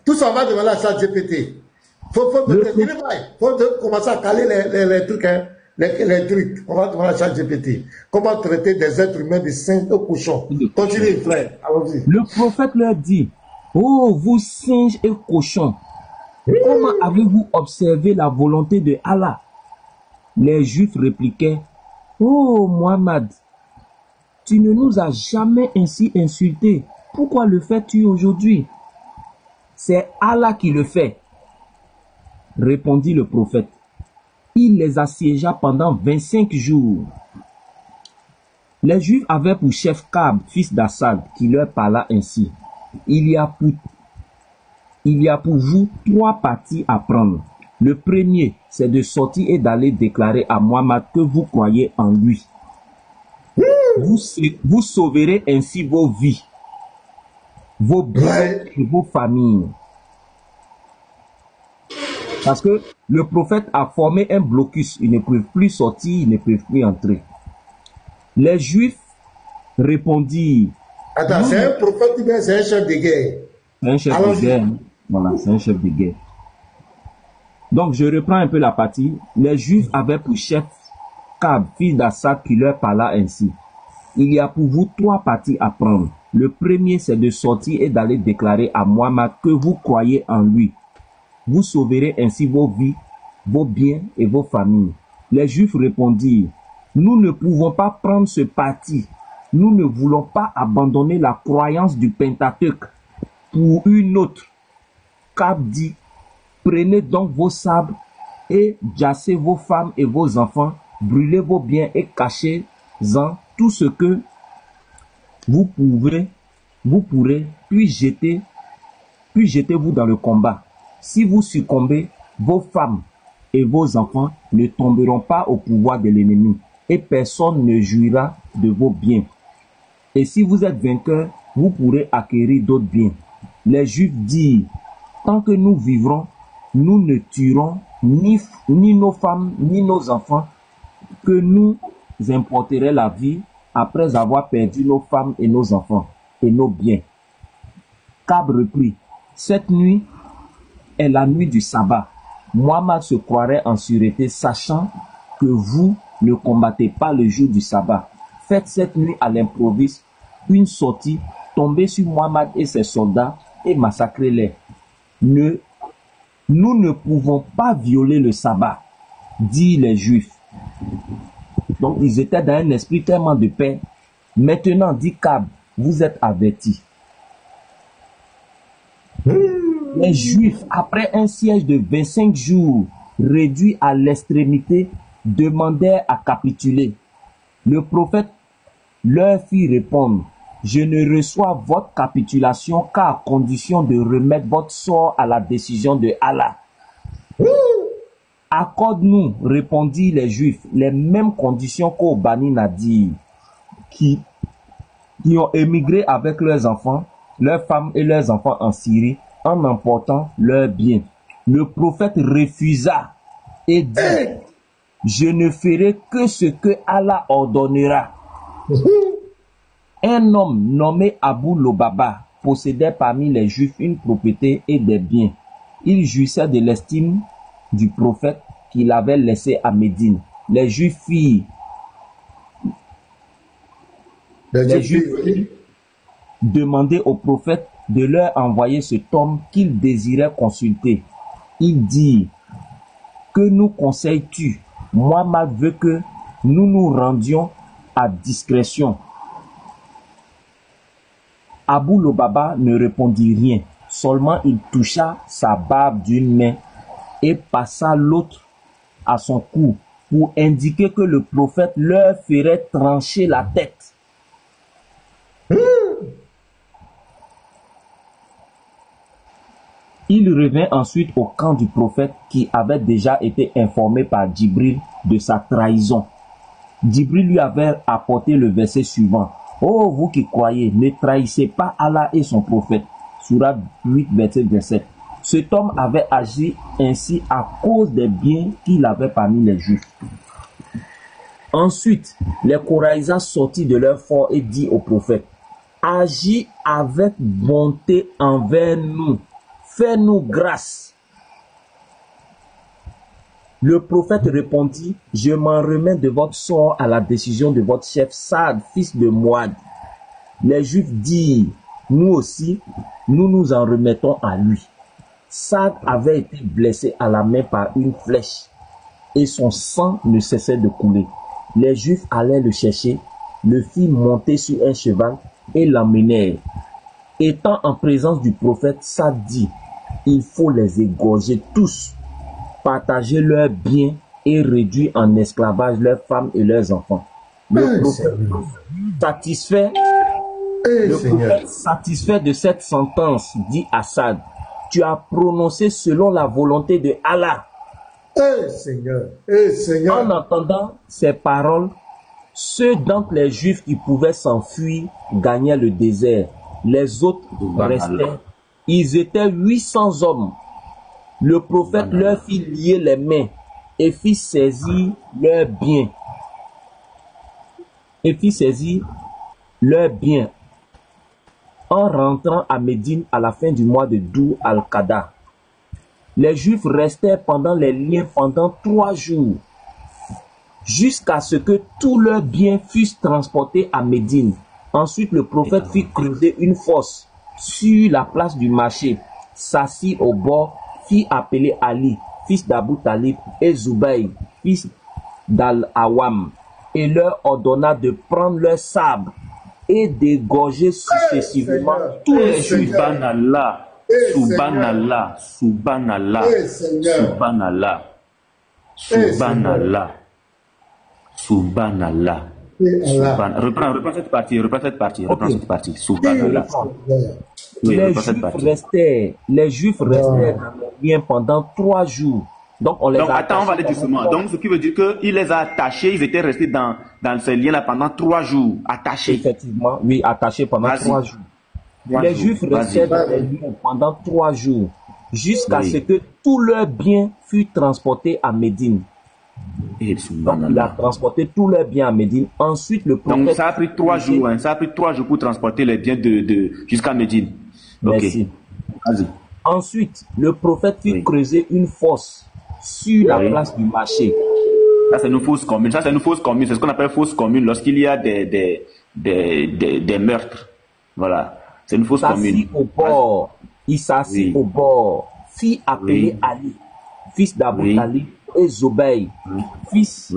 Tout ça va demander à ChatGPT. Faut commencer à caler les trucs, hein. Les trucs, on va demander à ChatGPT. Comment traiter des êtres humains de singes et cochons? Continuez, frère. Allons-y. Le prophète leur dit, oh, vous singes et cochons, comment avez-vous observé la volonté de Allah? Les Juifs répliquaient, oh, Muhammad, tu ne nous as jamais ainsi insultés. Pourquoi le fais-tu aujourd'hui? C'est Allah qui le fait, répondit le prophète. Il les assiégea pendant 25 jours. Les Juifs avaient pour chef Kab, fils d'Assad, qui leur parla ainsi. Il y a pour vous 3 partis à prendre. Le premier, c'est de sortir et d'aller déclarer à Muhammad que vous croyez en lui. Vous sauverez ainsi vos vies, vos biens et vos familles. Parce que le prophète a formé un blocus. Ils ne peuvent plus sortir, ils ne peuvent plus entrer. Les Juifs répondirent... Attends, c'est un prophète ou bien c'est un chef de guerre? C'est un chef de guerre. Voilà, c'est un chef de guerre. Donc, je reprends un peu la partie. Les Juifs avaient pour chef Kab, fils d'Assad, qui leur parla ainsi. Il y a pour vous 3 partis à prendre. Le premier, c'est de sortir et d'aller déclarer à Muhammad que vous croyez en lui. Vous sauverez ainsi vos vies, vos biens et vos familles. Les Juifs répondirent, nous ne pouvons pas prendre ce parti. Nous ne voulons pas abandonner la croyance du Pentateuque pour une autre. Kab dit, prenez donc vos sabres et jassez vos femmes et vos enfants, brûlez vos biens et cachez-en tout ce que vous pourrez, puis jetez-vous dans le combat. Si vous succombez, vos femmes et vos enfants ne tomberont pas au pouvoir de l'ennemi et personne ne jouira de vos biens. Et si vous êtes vainqueur, vous pourrez acquérir d'autres biens. Les Juifs dirent, tant que nous vivrons, nous ne tuerons ni nos femmes ni nos enfants, que nous importerons la vie après avoir perdu nos femmes et nos enfants et nos biens. Kab reprit, cette nuit est la nuit du sabbat. Muhammad se croirait en sûreté, sachant que vous ne combattez pas le jour du sabbat. Faites cette nuit à l'improviste une sortie, tombez sur Muhammad et ses soldats et massacrez-les. Nous ne pouvons pas violer le sabbat, disent les Juifs. Donc ils étaient dans un esprit tellement de paix. Maintenant, dit Kab, vous êtes avertis. Les Juifs, après un siège de 25 jours, réduits à l'extrémité, demandèrent à capituler. Le prophète leur fit répondre: je ne reçois votre capitulation qu'à condition de remettre votre sort à la décision de Allah. Accorde-nous, répondit les Juifs, les mêmes conditions qu'aux Bani Nadir, qui ont émigré avec leurs enfants, leurs femmes et leurs enfants en Syrie, en emportant leurs biens. Le prophète refusa et dit: je ne ferai que ce que Allah ordonnera. Un homme nommé Abou Lobaba possédait parmi les Juifs une propriété et des biens. Il jouissait de l'estime du prophète qu'il avait laissé à Médine. Les Juifs firent demander au prophète de leur envoyer cet homme qu'ils désiraient consulter. Il dit: que nous conseilles-tu? Muhammad veut que nous nous rendions à discrétion. Abou Lobaba ne répondit rien, seulement il toucha sa barbe d'une main et passa l'autre à son cou pour indiquer que le prophète leur ferait trancher la tête. Il revint ensuite au camp du prophète qui avait déjà été informé par Djibril de sa trahison. Djibril lui avait apporté le verset suivant: ô vous qui croyez, ne trahissez pas Allah et son prophète. Sourate 8, verset 27. Cet homme avait agi ainsi à cause des biens qu'il avait parmi les Juifs. Ensuite, les Koraïsas sortirent de leur fort et dit au prophète: agis avec bonté envers nous, fais-nous grâce. Le prophète répondit: je m'en remets de votre sort à la décision de votre chef Saad, fils de Mouad. Les Juifs dirent: nous aussi, nous nous en remettons à lui. Saad avait été blessé à la main par une flèche et son sang ne cessait de couler. Les Juifs allaient le chercher, le firent monter sur un cheval et l'emmenèrent. Étant en présence du prophète, Saad dit: il faut les égorger tous, partager leurs biens et réduire en esclavage leurs femmes et leurs enfants. Le prophète satisfait de cette sentence dit à Saad: tu as prononcé selon la volonté de Allah. Seigneur. En entendant ces paroles, ceux d'entre les Juifs qui pouvaient s'enfuir gagnaient le désert. Les autres restaient. Ils étaient 800 hommes. Le prophète leur fit lier les mains et fit saisir leurs biens. En rentrant à Médine à la fin du mois de Dhu al-Qada. Les Juifs restèrent pendant les liens pendant 3 jours, jusqu'à ce que tous leurs biens fussent transportés à Médine. Ensuite, le prophète fit creuser une fosse sur la place du marché, s'assit au bord, fit appeler Ali, fils d'Abu Talib, et Zubayr, fils d'Al-Awam, et leur ordonna de prendre leurs sabres et d'égorger successivement tous les Juifs. Subhanallah, Subhanallah, Subhanallah, Subhanallah, Subhanallah, Subhanallah. Reprends cette partie, Subhanallah. Les Juifs restaient dans les liens pendant 3 jours. Donc on va aller doucement. Donc ce qui veut dire qu'il les a attachés, ils étaient restés dans ces liens-là pendant 3 jours, attachés. Effectivement, oui, attachés pendant 3 jours. Les Juifs restaient dans les liens pendant 3 jours, jusqu'à ce que tous leurs biens furent transportés à Médine. Donc, il a transporté tous leurs biens à Médine. Ensuite, le prophète... Donc ça a pris 3 jours, ça a pris 3 jours pour transporter les biens jusqu'à Médine. Merci. Vas-y. Ensuite, le prophète fit creuser une fosse sur la place du marché. Ça, c'est une fosse commune. C'est ce qu'on appelle fosse commune lorsqu'il y a des meurtres. Voilà. C'est une fosse commune. Il s'assit au bord, fit appeler Ali, fils d'Abu Talib, et Zubayr, fils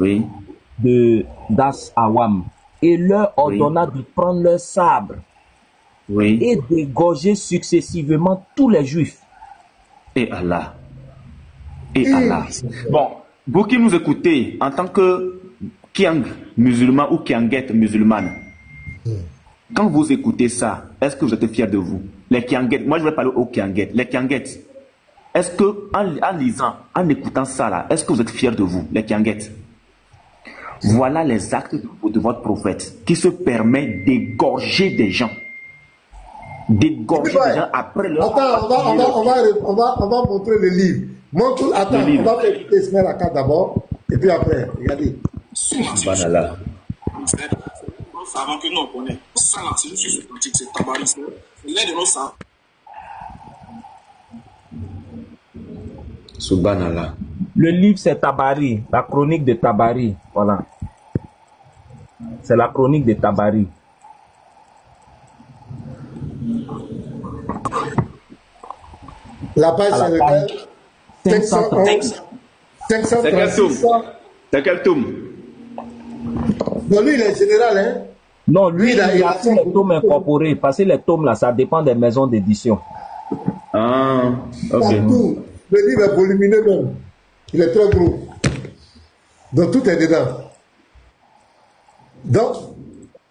de Das Awam, et leur ordonna de prendre leurs sabres et d'égorger successivement tous les Juifs. Et Allah. Et Allah. Bon, vous qui nous écoutez en tant que Kiang musulman ou Kianguette musulmane, quand vous écoutez ça, est-ce que vous êtes fiers de vous? Les Kianguettes, moi je vais parler aux Kianguettes. Les Kianguettes, est-ce que en lisant, en écoutant ça là, est-ce que vous êtes fiers de vous, les Kianguettes? Voilà les actes de votre prophète qui se permet d'égorger des gens. D'égorger des gens après leur... Attends, on va montrer le livre. Montre, attends, on va faire écouter Ismaël Aka d'abord, et puis après, regardez. Subhanallah. Nous savons que nous connaissons. Ça là, c'est une source authentique, c'est Tabari. C'est l'aide de nos savants. Subhanallah. Le livre, c'est Tabari, la chronique de Tabari. Voilà. C'est la chronique de Tabari. La page, c'est lequel? 530. 536. C'est quel tome? Non, lui, il est général, hein? Non, lui, il a il a fait les tomes incorporés. Parce que les tomes, là, ça dépend des maisons d'édition. Ah, ok. Partout. Le livre est volumineux même. Il est très gros. Donc, tout est dedans. Donc,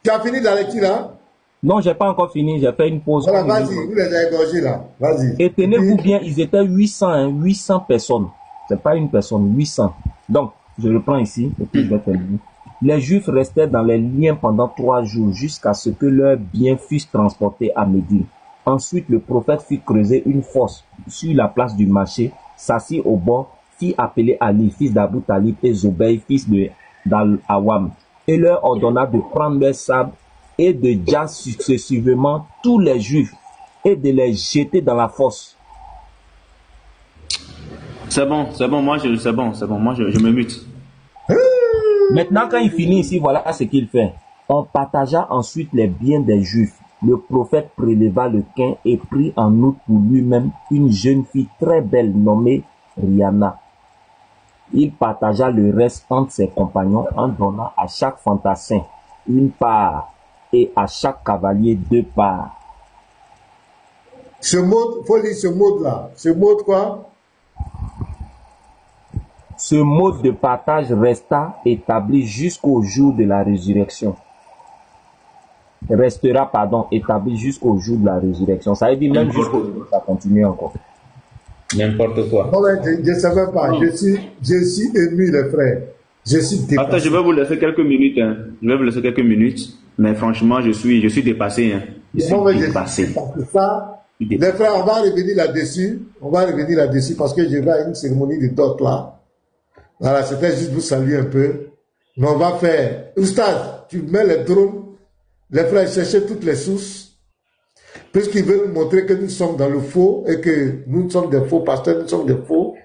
tu as fini la lecture, là? Non, j'ai pas encore fini. J'ai fait une pause. Voilà, vas-y, vous les avez égorgés, là. Vas-y. Et tenez-vous bien, ils étaient 800, hein, 800 personnes. C'est pas une personne, 800. Donc, je reprends ici, et puis je vais terminer. Les Juifs restaient dans les liens pendant 3 jours jusqu'à ce que leurs biens fussent transportés à Médine. Ensuite, le prophète fit creuser une fosse sur la place du marché, s'assit au bord, fit appeler Ali, fils d'Abou Talib, et Zobeï, fils d'Al-Awam, et leur ordonna de prendre leurs sabres et de dire successivement tous les Juifs et de les jeter dans la fosse. C'est bon, moi je me mute. Maintenant, quand il finit ici, voilà ce qu'il fait. On partagea ensuite les biens des Juifs. Le prophète préleva le quin et prit en outre pour lui-même une jeune fille très belle nommée Rihanna. Il partagea le reste entre ses compagnons en donnant à chaque fantassin une part et à chaque cavalier 2 parts. Ce mot, il faut lire ce mot-là. Ce mot quoi? Ce mode de partage resta établi jusqu'au jour de la résurrection. Restera, établi jusqu'au jour de la résurrection. Ça veut dire même jusqu'au jour, ça continue encore. N'importe quoi. Non, mais je ne savais pas. Je suis ému, les frères. Je suis dépassé. Attends, je vais vous laisser quelques minutes. Hein. Je vais vous laisser quelques minutes. Mais franchement, je suis dépassé. Hein. Je suis dépassé. Ça, les frères, on va revenir là-dessus. On va revenir là-dessus parce que je vais à une cérémonie de dot là. Voilà, c'était juste vous saluer un peu. Mais on va faire. Oustaz, tu mets les drones. Les frères chercher toutes les sources. Puisqu'ils veulent montrer que nous sommes dans le faux et que nous sommes des faux pasteurs, nous sommes des faux.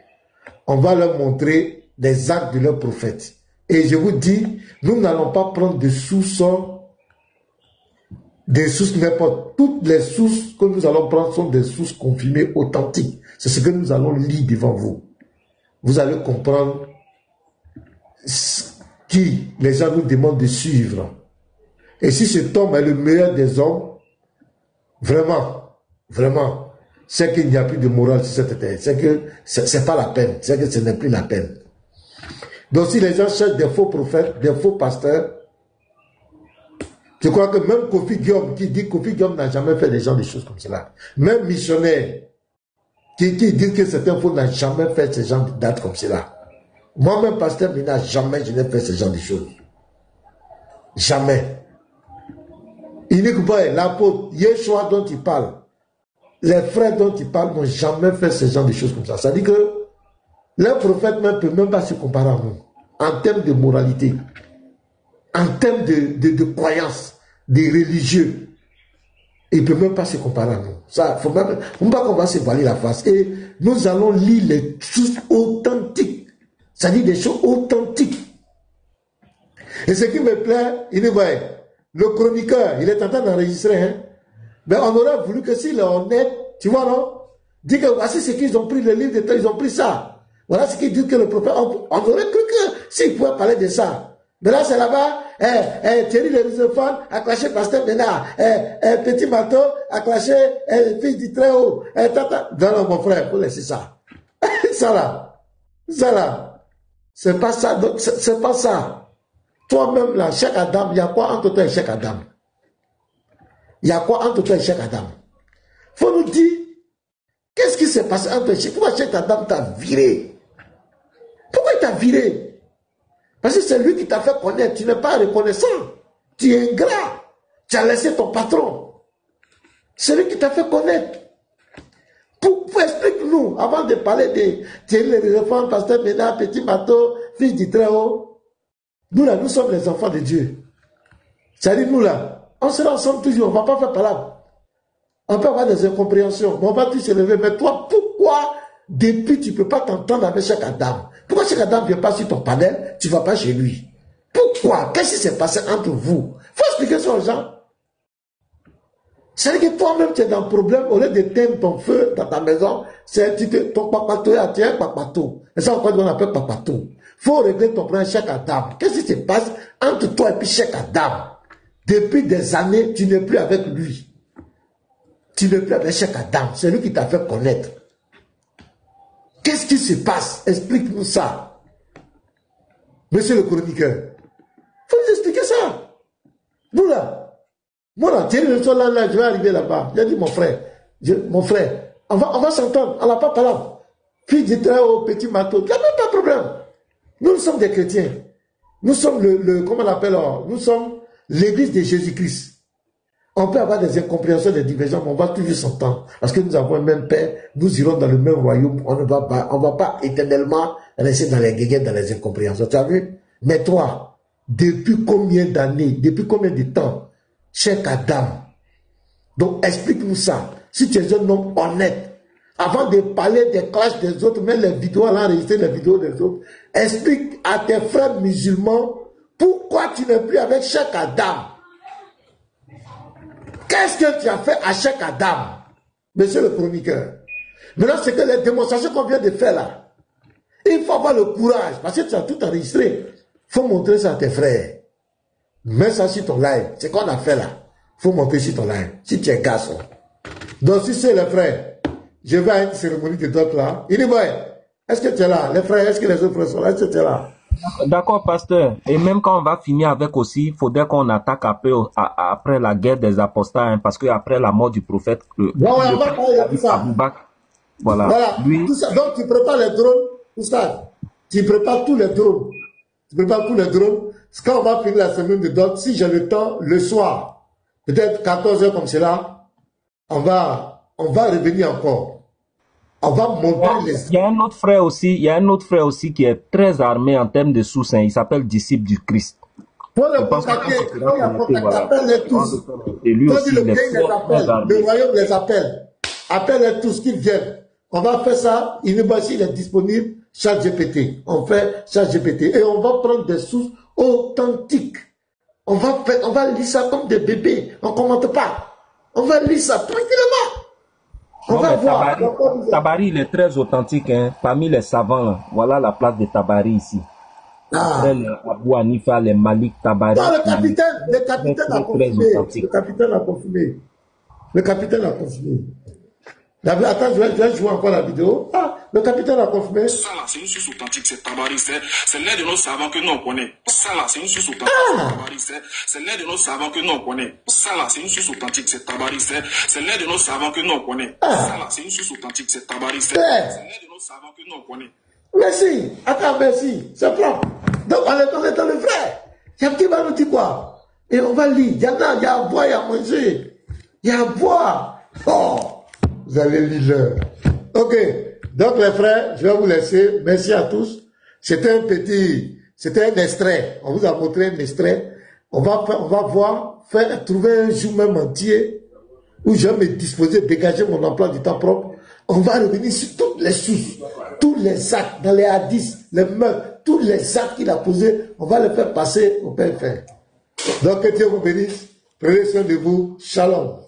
On va leur montrer des actes de leurs prophètes. Et je vous dis, nous n'allons pas prendre des sources n'importe. Toutes les sources que nous allons prendre sont des sources confirmées, authentiques. C'est ce que nous allons lire devant vous. Vous allez comprendre qui les gens nous demandent de suivre. Et si cet homme est le meilleur des hommes, vraiment, c'est qu'il n'y a plus de morale sur cette terre. C'est que c'est pas la peine. C'est que ce n'est plus la peine. Donc si les gens cherchent des faux prophètes, des faux pasteurs, je crois que même Kofi Guillaume, qui dit que Kofi Guillaume n'a jamais fait des choses comme cela. Même missionnaire, qui dit que c'est un faux, n'a jamais fait ce genre d'actes comme cela. Moi-même, pasteur, je n'ai fait ce genre de choses. Jamais. Unique boy, l'apôtre, Yeshua dont il parle, les frères dont il parle n'ont jamais fait ce genre de choses comme ça. Ça dit que les prophètes même ne peuvent même pas se comparer à nous. En termes de moralité, en termes de croyance, des religieux, ils ne peuvent même pas se comparer à nous. Ça, faut même pas qu'on va se voiler la face. Et nous allons lire les choses authentiques. Ça dit des choses authentiques. Et ce qui me plaît, il dit, ouais, le chroniqueur, il est en train d'enregistrer, hein. Mais on aurait voulu que s'il est honnête, tu vois, non? Dit que voici ce qu'ils ont pris, le livre de temps, ils ont pris ça. Voilà ce qu'ils disent que le prophète, on aurait cru que s'il pouvait parler de ça, Maintenant, c'est là-bas, Thierry le Rizophone a clashé Pasteur Ménard, Petit Marteau a clashé fille du Très-Haut. Non, mon frère, faut laisser ça. Ça là, c'est pas ça, c'est pas ça. Toi-même là, Cheikh Adam, il y a quoi entre toi et Cheikh Adam? Il y a quoi entre toi et Cheikh Adam? Faut nous dire, qu'est-ce qui s'est passé entre Cheikh? Pourquoi Cheikh Adam t'a viré? Pourquoi il t'a viré? Parce que c'est lui qui t'a fait connaître. Tu n'es pas reconnaissant. Tu es ingrat. Tu as laissé ton patron. C'est lui qui t'a fait connaître. Explique-nous, avant de parler de Thierry le Rizophone, Pasteur Ménard, Petit Marteau, fils du Très-Haut. Nous là, nous sommes les enfants de Dieu. C'est-à-dire nous là, on sera ensemble toujours, on ne va pas faire palabre. On peut avoir des incompréhensions, mais on va tous se lever. Mais toi, pourquoi depuis tu ne peux pas t'entendre avec Cheikh Adam? Pourquoi Cheikh Adam ne vient pas sur ton panel, tu ne vas pas chez lui? Pourquoi? Qu'est-ce qui s'est passé entre vous? Il faut expliquer ça aux gens. C'est-à-dire que toi-même, tu es dans le problème, au lieu de teindre ton feu dans ta maison, c'est ton papato, tu es un papato. Et ça, on appelle papato. Il faut régler ton problème Cheikh Adam. Qu'est-ce qui se passe entre toi et puis Cheikh Adam? Depuis des années, tu n'es plus avec lui. Tu n'es plus avec Cheikh Adam. C'est lui qui t'a fait connaître. Qu'est-ce qui se passe? Explique-nous ça. Monsieur le chroniqueur. Il faut nous expliquer ça. Nous là. Moi là, Thierry le sol là, je vais arriver là-bas. J'ai dit mon frère, on va s'entendre. On n'a pas parlé. Puis du Très-Haut, Petit Marteau. Il n'y a même pas de problème. Nous sommes des chrétiens. Nous sommes comment on appelle, nous sommes l'église de Jésus-Christ. On peut avoir des incompréhensions, des divergences, mais on va toujours s'entendre. Parce que nous avons le même Père, nous irons dans le même royaume, on ne va pas éternellement rester dans les guéguettes, dans les incompréhensions. Tu as vu? Mais toi, depuis combien d'années, depuis combien de temps, Cheikh Adam, donc explique-nous ça. Si tu es un homme honnête, avant de parler des clashs des autres, même les vidéos, enregistrer les vidéos des autres, explique à tes frères musulmans pourquoi tu n'es plus avec Cheikh Adam. Qu'est-ce que tu as fait à Cheikh Adam, monsieur le chroniqueur? Maintenant, c'est que les démonstrations qu'on vient de faire là, il faut avoir le courage, parce que tu as tout enregistré. Il faut montrer ça à tes frères. Mets ça sur ton live. C'est qu'on a fait là. Il faut montrer sur ton live. Si tu es garçon. Donc, si c'est les frères, je vais à une cérémonie de dot là. Il dit, boy, est-ce que tu es là? Les frères, est-ce que les autres frères sont là? Est-ce que tu es là? D'accord, pasteur. Et même quand on va finir avec aussi, il faudrait qu'on attaque après la guerre des apostats, hein, parce que après la mort du prophète, on va parler de tout ça. Voilà. Lui, tout ça. Donc, tu prépares les drones, tout ça. Tu prépares tous les drones. Quand on va finir la semaine de dot, si j'ai le temps, le soir, peut-être 14 heures comme cela, on va revenir encore. On va montrer les... Il y a un autre frère aussi, qui est très armé en termes de sous, hein. Il s'appelle disciple du Christ. Pour le contacter, appelle-les tous. Et lui aussi, le royaume les appelle. Appelle-les tous qu'ils viennent. On va faire ça, il est disponible, ChatGPT. On fait ChatGPT. Et on va prendre des sources authentiques. On va lire ça comme des bébés. On ne commente pas. On va lire ça tranquillement. On va voir. Tabari, il est très authentique, hein. Parmi les savants, là. Voilà la place de Tabari ici. Après les Abou Hanifa, les Malik Tabari. Non, le capitaine a confirmé. Le capitaine a confirmé. Attends, je vais jouer encore la vidéo. Le capitaine a confirmé. Ça là, c'est une source authentique, c'est Tabari, c'est l'un de nos savants que nous on connaît. Ça là, c'est une source authentique, c'est Tabari, c'est l'un de nos savants que nous on connaît. Ça là, c'est une source authentique, c'est Tabari, c'est l'un de nos savants que nous on connaît. Ça là, c'est une source authentique, c'est Tabari, c'est l'un de nos savants que nous on connaît. Merci. Attends, merci. C'est propre. Donc, on est dans le vrai. Il y a un petit va nous dire quoi? Et on va lire. Il y a à boire, il y a à manger. Il y a à boire. Oh, vous allez lire. Ok. Donc, les frères, je vais vous laisser. Merci à tous. C'était un extrait. On vous a montré un extrait. On va voir, trouver un jour même entier où je vais me disposer, dégager mon emploi du temps propre. On va revenir sur toutes les sources, tous les actes, dans les hadiths, les meurtres, tous les actes qu'il a posés, on va les faire passer au Père Fait. Donc, que Dieu vous bénisse. Prenez soin de vous. Shalom.